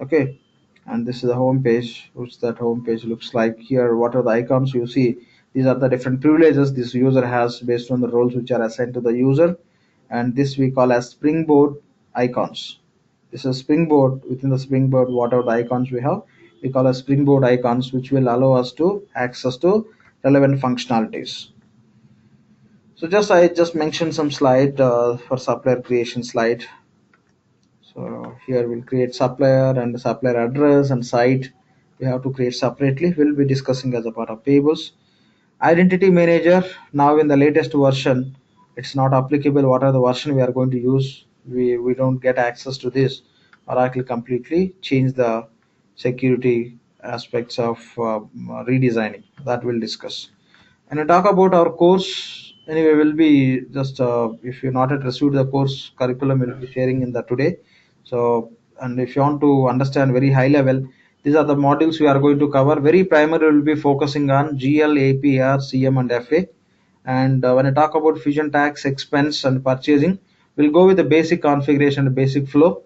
Okay, and this is the home page, which that home page looks like. Here what are the icons you see? These are the different privileges this user has based on the roles which are assigned to the user, and this we call as springboard icons. This is springboard. Within the springboard, what are the icons we have? We call as springboard icons, which will allow us to access to relevant functionalities. So I just mentioned some slide for supplier creation slide. So here we'll create supplier and supplier address and site. We have to create separately. We'll be discussing as a part of payables. Identity manager, now in the latest version, it's not applicable. What are the version we are going to use? We don't get access to this. Oracle completely changed the security aspects of redesigning. That we'll discuss. And I talk about our course. Anyway, we'll be just if you not yet received the course curriculum, we'll be sharing in that today. So, and if you want to understand very high level, these are the modules we are going to cover. Very primary, will be focusing on GL, APR, CM, and FA. And when I talk about Fusion tax, expense, and purchasing, we'll go with the basic configuration, the basic flow,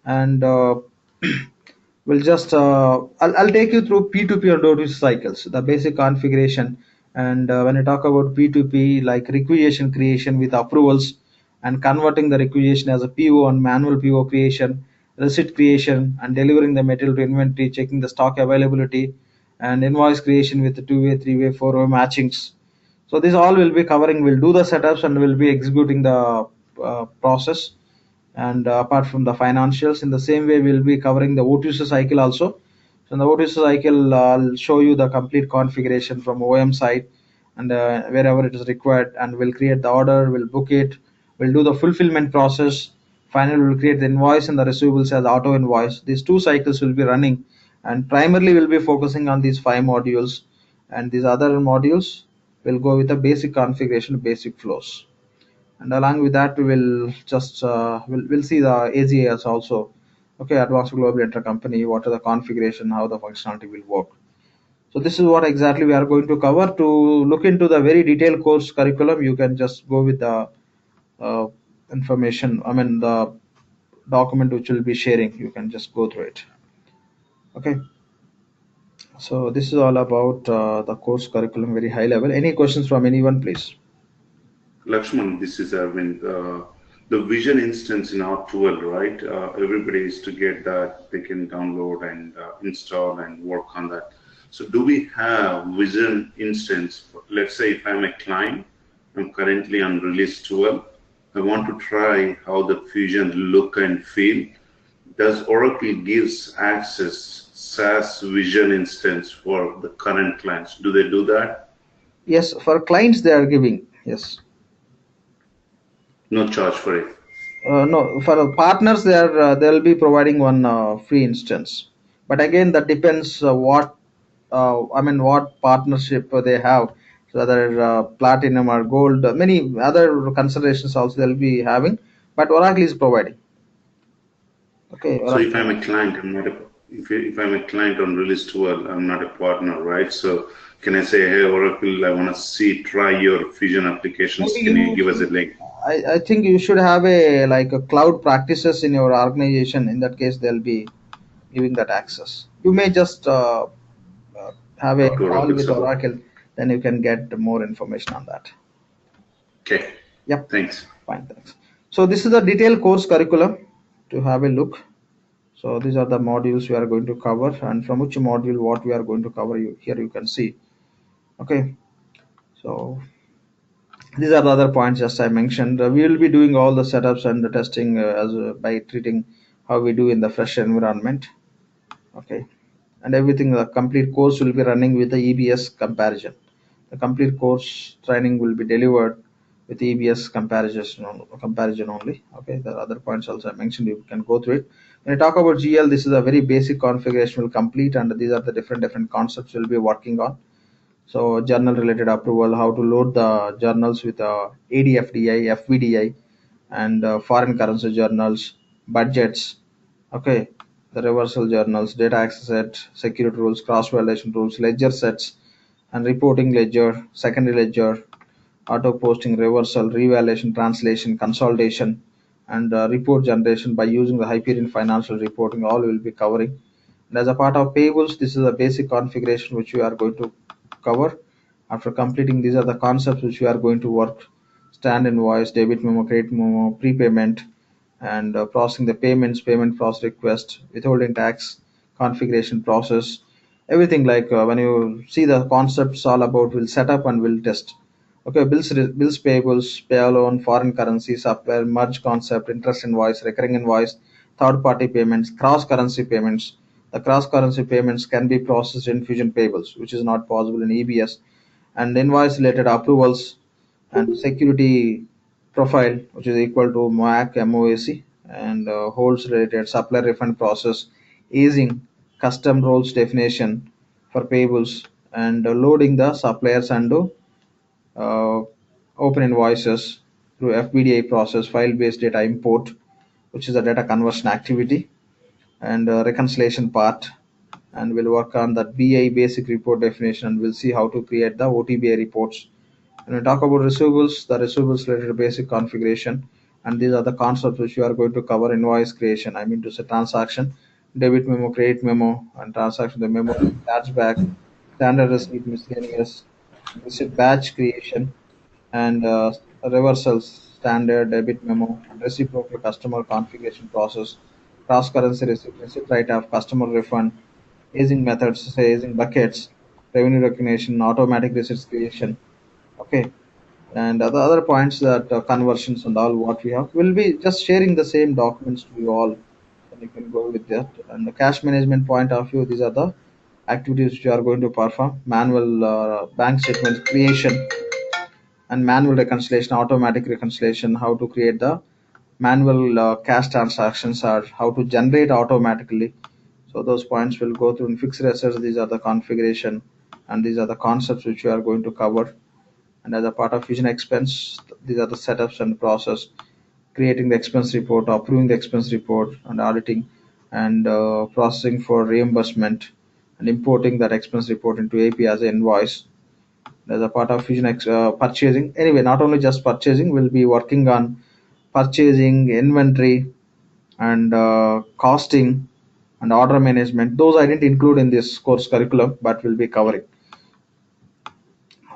and we'll just I'll take you through P2P and O2C cycles, the basic configuration. And when I talk about P2P, like requisition creation with approvals and converting the requisition as a PO and manual PO creation, receipt creation and delivering the material to inventory, checking the stock availability, and invoice creation with the two-way, three-way, four-way matchings. So this all will be covering. We'll do the setups and we'll be executing the process. And apart from the financials, in the same way we'll be covering the O2C cycle also. So in the O2C cycle, I'll show you the complete configuration from OM side and wherever it is required, and we'll create the order, we'll book it, we'll do the fulfillment process. Finally, we'll create the invoice and the receivables as auto invoice. These two cycles will be running, and primarily we'll be focusing on these 5 modules, and these other modules will go with the basic configuration, basic flows. And along with that, we will just we'll see the AGAs also. Okay, advanced global intercompany, what are the configuration, how the functionality will work. So this is what exactly we are going to cover. To look into the very detailed course curriculum, you can just go with the information, the document which will be sharing. You can just go through it. Okay, so this is all about the course curriculum, very high level. Any questions from anyone, please? Lakshman, this is Arvind. the Vision instance in R12, right? Everybody is to get that. They can download and install and work on that. So do we have Vision instance? Let's say if I'm a client, I'm currently on release 12. I want to try how the Fusion look and feel. Does Oracle gives access SaaS Vision instance for the current clients? Do they do that? Yes, for clients they are giving. Yes. No charge for it. No, for partners they'll be providing one free instance. But again, that depends what partnership they have. So whether platinum or gold, many other considerations also they'll be having. But Oracle is providing. Okay. So if I'm a client, I'm not a, if I'm a client on release 12, I'm not a partner, right? So can I say, hey, Oracle, I want to try your Fusion applications. Can you give us a link? I think you should have a cloud practices in your organization. In that case, they'll be giving that access. You may just have a call with Oracle, then you can get more information on that. Okay. Yep. Thanks. Fine, thanks. So this is the detailed course curriculum to have a look. So these are the modules we are going to cover, and from which module what we are going to cover, here you can see. Okay. So these are the other points just I mentioned. We will be doing all the setups and the testing by treating how we do in the fresh environment. Okay. And everything, the complete course will be running with the EBS comparison. The complete course training will be delivered with EBS comparison only. Okay, the other points also I mentioned, you can go through it. When I talk about GL, this is a very basic configuration will complete, and these are the different concepts we'll be working on. So journal related approval, how to load the journals with ADFDI, FVDI, and foreign currency journals, budgets. Okay, the reversal journals, data access set, security rules, cross validation rules, ledger sets, and reporting ledger, secondary ledger, auto posting, reversal, revaluation, translation, consolidation, and report generation by using the Hyperion financial reporting. All will be covering. And as a part of payables, this is a basic configuration which we are going to cover. After completing, these are the concepts which we are going to work: stand invoice, debit memo, credit memo, prepayment, and processing the payments, payment process request, withholding tax, configuration process, everything. Like when you see the concepts all about, we'll set up and we'll test. Okay, bills payables, pay alone, foreign currency, supplier, merge concept, interest invoice, recurring invoice, third party payments, cross currency payments. The cross currency payments can be processed in Fusion payables, which is not possible in EBS, and invoice related approvals, and security profile, which is equal to MOAC, and holds related supplier refund process, easing custom roles definition for payables, and loading the suppliers and uh, open invoices through FBDI process, file based data import, which is a data conversion activity, and reconciliation part. And we'll work on that BI basic report definition, and we'll see how to create the OTBI reports. When we talk about receivables, the receivables related basic configuration, and these are the concepts which you are going to cover: invoice creation, I mean to say transaction, debit memo, credit memo, and transaction, the memo, chargeback, standard receipt, miscellaneous, receipt batch creation, and reversals, standard debit memo, and reciprocal customer configuration process, cross currency receipt write off, customer refund, aging methods, say aging buckets, revenue recognition, automatic receipts creation. Okay, and the other points that conversions and all what we have, will be just sharing the same documents to you all, and you can go with that. And the cash management point of view, these are the activities which you are going to perform: manual bank statement creation, and manual reconciliation, automatic reconciliation, how to create the manual cash transactions, or how to generate automatically. So those points will go through in fixed assets. These are the configuration, and these are the concepts which we are going to cover. And as a part of Fusion expense, these are the setups and process: creating the expense report, approving the expense report, and auditing, and processing for reimbursement, and importing that expense report into AP as an invoice. As a part of Fusion purchasing, anyway, not only just purchasing, we'll be working on purchasing, inventory, and costing, and order management. Those I didn't include in this course curriculum, but we'll be covering.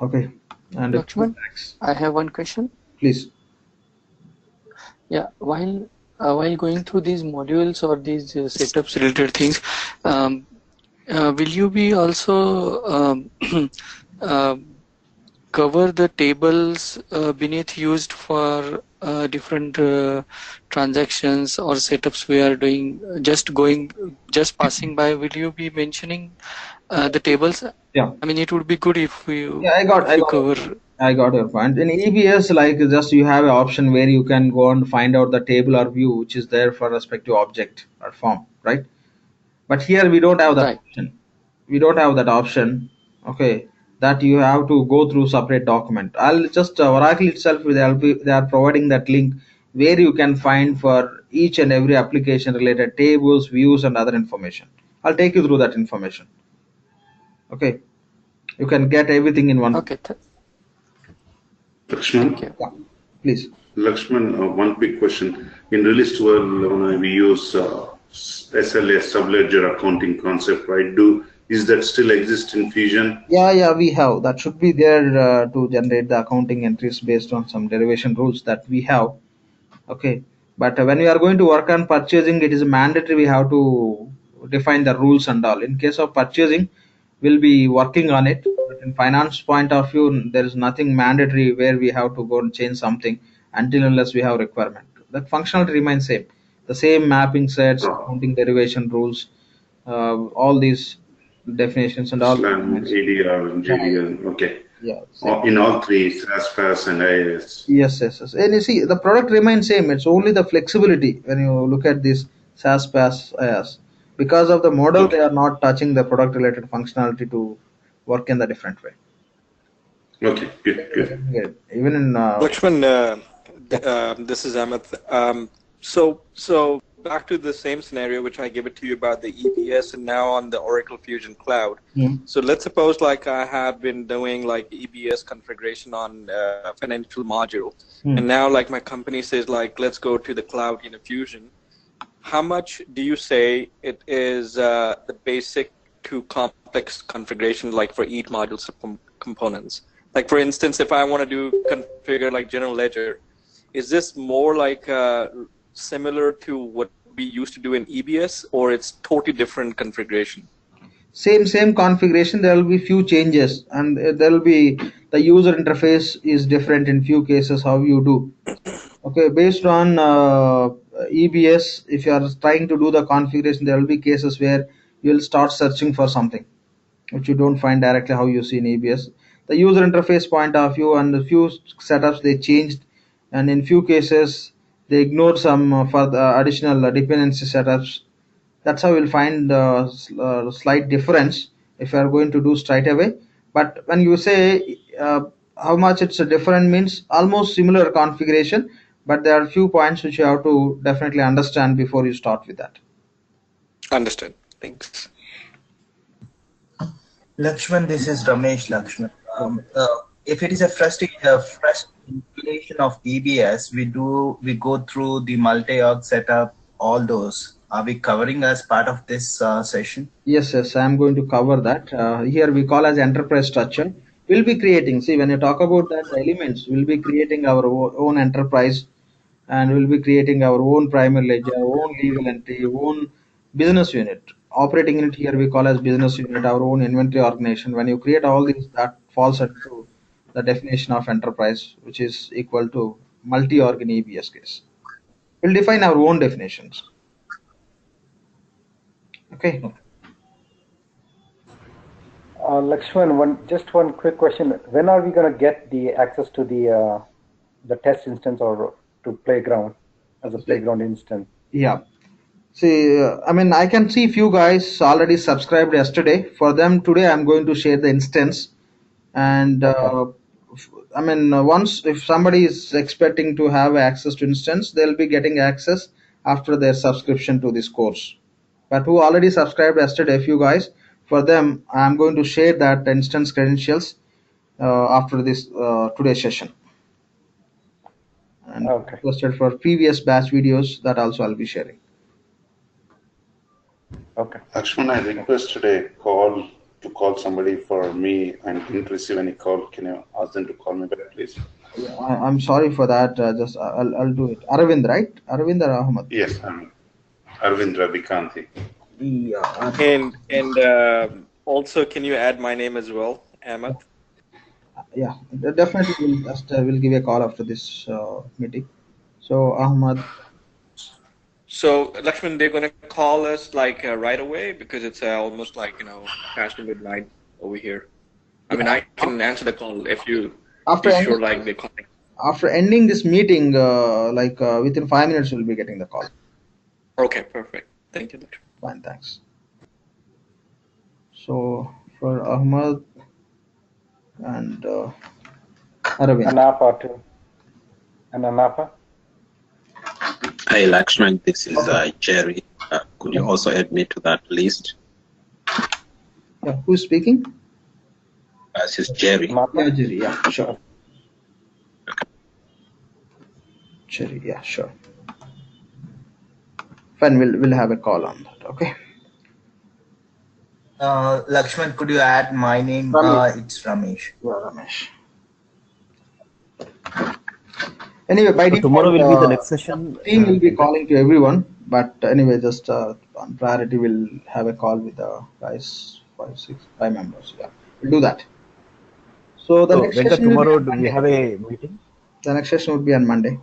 Okay. And LAXMAN, I have one question. Please. Yeah, while going through these modules or these setups related things, will you be also uh, cover the tables beneath used for different transactions or setups we are doing, just passing by? Will you be mentioning the tables? Yeah. I mean, it would be good if Yeah, I got you your cover. point. I got your point. In EBS, like just you have an option where you can go and find out the table or view which is there for respective object or form, right? But here we don't have that Right. option. We don't have that option. Okay, that you have to go through separate document. I'll just Oracle itself they are providing that link where you can find for each and every application related tables, views, and other information. I'll take you through that information. Okay, you can get everything in one. Okay. Lakshman, Thank you. Yeah, please. Lakshman, one quick question. In released world, we use SLA, subledger accounting concept, right? Is that still exist in Fusion? Yeah, we have. That should be there to generate the accounting entries based on some derivation rules that we have. Okay, but when we are going to work on purchasing, it is mandatory we have to define the rules and all. In case of purchasing, we'll be working on it. But in finance point of view, there is nothing mandatory where we have to go and change something until unless we have requirement. That functionality remains same. The same mapping sets, accounting derivation rules, all these definitions and all. SLAM, ADR, and JDL. Okay. Yeah. In all three, SaaS, PaaS, and IaaS. Yes. And you see, the product remains same. It's only the flexibility when you look at this SaaS, PaaS, IaaS. Because of the model, they are not touching the product-related functionality to work in the different way. Okay, good. Even in Lakshman, this is Amit. So back to the same scenario which I gave it to you about the EBS and now on the Oracle Fusion Cloud. So let's suppose like I have been doing like EBS configuration on a financial module, and now like my company says like let's go to the cloud in a Fusion. How much do you say it is the basic to complex configuration like for each module components? Like for instance, if I want to do configure like general ledger, is this more like similar to what we used to do in EBS, or it's totally different configuration? Same configuration. There will be few changes, and there will be the user interface is different in few cases how you do. Okay, based on EBS, if you are trying to do the configuration, there will be cases where you will start searching for something which you don't find directly how you see in EBS. The user interface point of view and the few setups they changed, and in few cases they ignored some for the additional dependency setups. That's how we'll find slight difference if you are going to do straight away. But when you say how much it's a different means almost similar configuration, but there are few points which you have to definitely understand before you start with that. Understood. Thanks. Lakshman, this is Ramesh Lakshman. If it is a fresh installation of EBS, we go through the multi-org setup, all those. Are we covering as part of this session? Yes, I'm going to cover that. Here we call as enterprise structure. We'll be creating, see, when you talk about that elements, we'll be creating our own enterprise, and we'll be creating our own primary ledger, own legal entity, own business unit. Operating unit here we call as business unit, our own inventory organization. When you create all these, that falls into the definition of enterprise, which is equal to multi-org in EBS case. We'll define our own definitions. Okay. Lakshman, just one quick question. When are we going to get the access to the test instance or to playground as a playground instance? Yeah. See, I can see few guys already subscribed yesterday. For them today, I'm going to share the instance. And once if somebody is expecting to have access to instance, they'll be getting access after their subscription to this course. But who already subscribed yesterday, a few guys, for them, I'm going to share that instance credentials after this today's session. And requested for previous batch videos, that also I'll be sharing. Okay. Lakshman, I requested a call to call somebody for me and didn't receive any call. Can you ask them to call me back, please? Yeah, I'm sorry for that. Just I'll do it. Aravind, right? Aravind or Ahmad? Yes, I'm Arvind Ravikanti. Yeah. And also, can you add my name as well, Ahmed? Yeah, definitely. We'll just we'll give you a call after this meeting. So Ahmad. So Lakshman, they're gonna call us like right away because it's almost like past midnight over here. I mean, I can answer the call if you After be ending, sure like they calling. after ending this meeting, within 5 minutes, we'll be getting the call. Okay, perfect. Thank you, Lakshman. Fine, thanks. So for Ahmad and Aravind. Anafa too. And Anafa. Hi, Lakshman. This is Jerry. Could you also add me to that list? Yeah, who's speaking? This is Jerry. Yeah, Jerry. Yeah, sure. Jerry. Yeah, sure. Fine. We'll have a call on that. Okay. Lakshman, could you add my name? Ramesh. It's Ramesh. Yeah, Ramesh. Anyway, by default, tomorrow will be the next session. Team will be calling to everyone, but anyway, just on priority, we'll have a call with the guys, 5 members. Yeah, we'll do that. So the next Venkat, session tomorrow will be on do we Monday. have a meeting? The next session would be on Monday.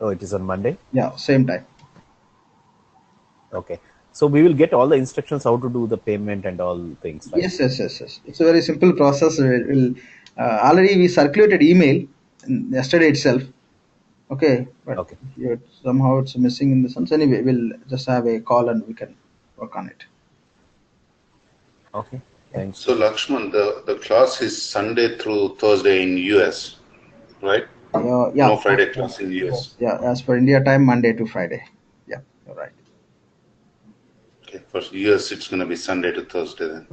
Oh, it is on Monday? Yeah, same time. Okay. So we will get all the instructions how to do the payment and all things, right? Yes. It's a very simple process. Already we circulated email yesterday itself. Okay, but Okay. somehow it's missing in the sense. Anyway, we'll just have a call and we can work on it. Okay, thanks. So Lakshman, the class is Sunday through Thursday in US, right? Yeah. No Friday class in US. Yeah, as per India time, Monday to Friday. Yeah, you're right. Okay, for US it's going to be Sunday to Thursday then.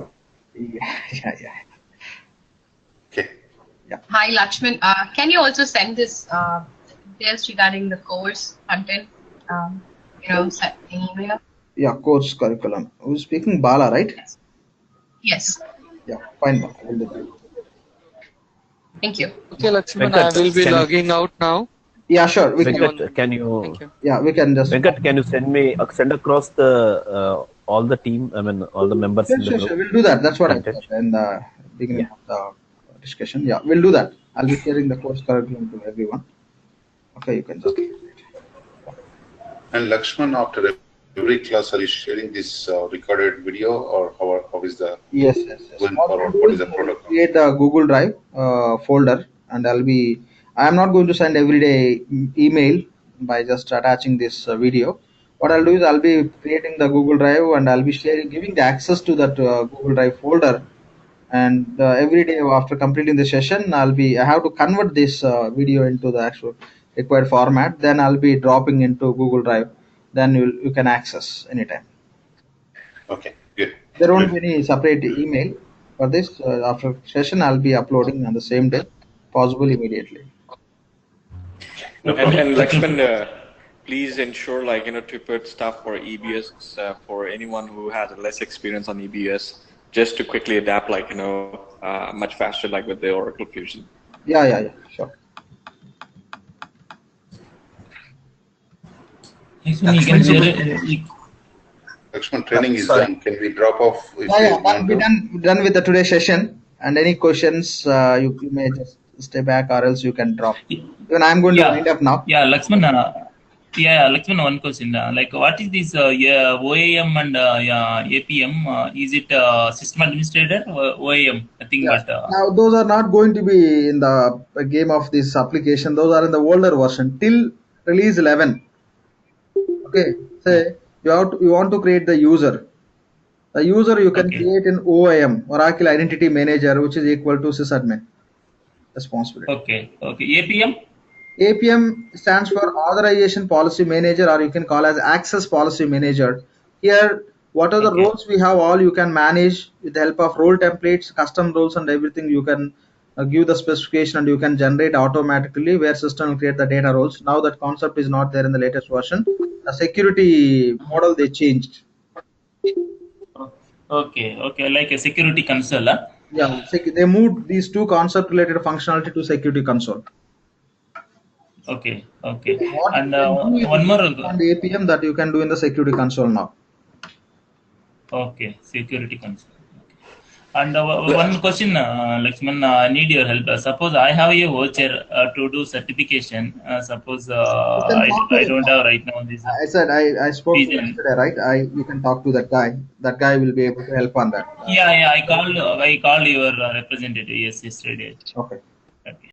Yeah. Okay. Yeah. Hi, Lakshman. Can you also send this details regarding the course content? Send an email. Yeah, course curriculum. Who's speaking? Bala, right? Yes. Yeah, fine. Bala. We'll do that. Thank you. Okay, Lakshman, Venkat, I will be logging out now. Yeah, sure. We Venkat, can you? Thank you. Yeah, we can just. Venkat, can you send across the all the team? I mean, all the members in the group. Sure. We'll do that. That's what Content. I said in the beginning of the discussion. Yeah, we'll do that. I'll be sharing the course curriculum to everyone. Okay, you can just. And Lakshman, after every class, are you sharing this recorded video, or how is the Yes. going forward? What is the protocol? Create a Google Drive folder, and I am not going to send everyday email by just attaching this video. What I'll do is I'll be creating the Google Drive and I'll be giving the access to that Google Drive folder. And every day after completing the session, I have to convert this video into the actual required format. Then I'll be dropping into Google Drive. Then you can access anytime. Okay, good. There won't be any separate email for this. After session, I'll be uploading on the same day, possible immediately. And Lakshman, please ensure to put stuff for EBS for anyone who has less experience on EBS, just to quickly adapt much faster with the Oracle Fusion. Yeah, sure. Lakshman, training is done. Can we drop off? If I'll be done with the today's session. And any questions, you may just stay back, or else you can drop. Even I'm going to wind up now. Yeah, Lakshman. Lakshman, one question. What is this OAM and APM? Is it system administrator or OAM? I think. Yeah. Now, those are not going to be in the game of this application. Those are in the older version till release 11. Okay, say you want to create the user. The user you can create in OIM, Oracle Identity Manager, which is equal to sysadmin responsibility. Okay. APM? APM stands for Authorization Policy Manager, or you can call as Access Policy Manager. Here, what are the roles we have, all you can manage with the help of role templates, custom roles and everything. You can give the specification and you can generate automatically where system will create the data roles. Now that concept is not there in the latest version. The security model they changed. Okay, like a security console. Yeah, they moved these two concept related functionality to security console. Okay, okay. What And you can do one more. on the APM that you can do in the security console now. Okay, security console. And one question, Lakshman, I need your help. Suppose I have a voucher to do certification. Suppose You can talk to I the don't guy. have right now this I said I spoke to you vision. yesterday, right? You can talk to that guy. That guy will be able to help on that. Yeah, I called your representative. Yes, yesterday. Okay. Okay.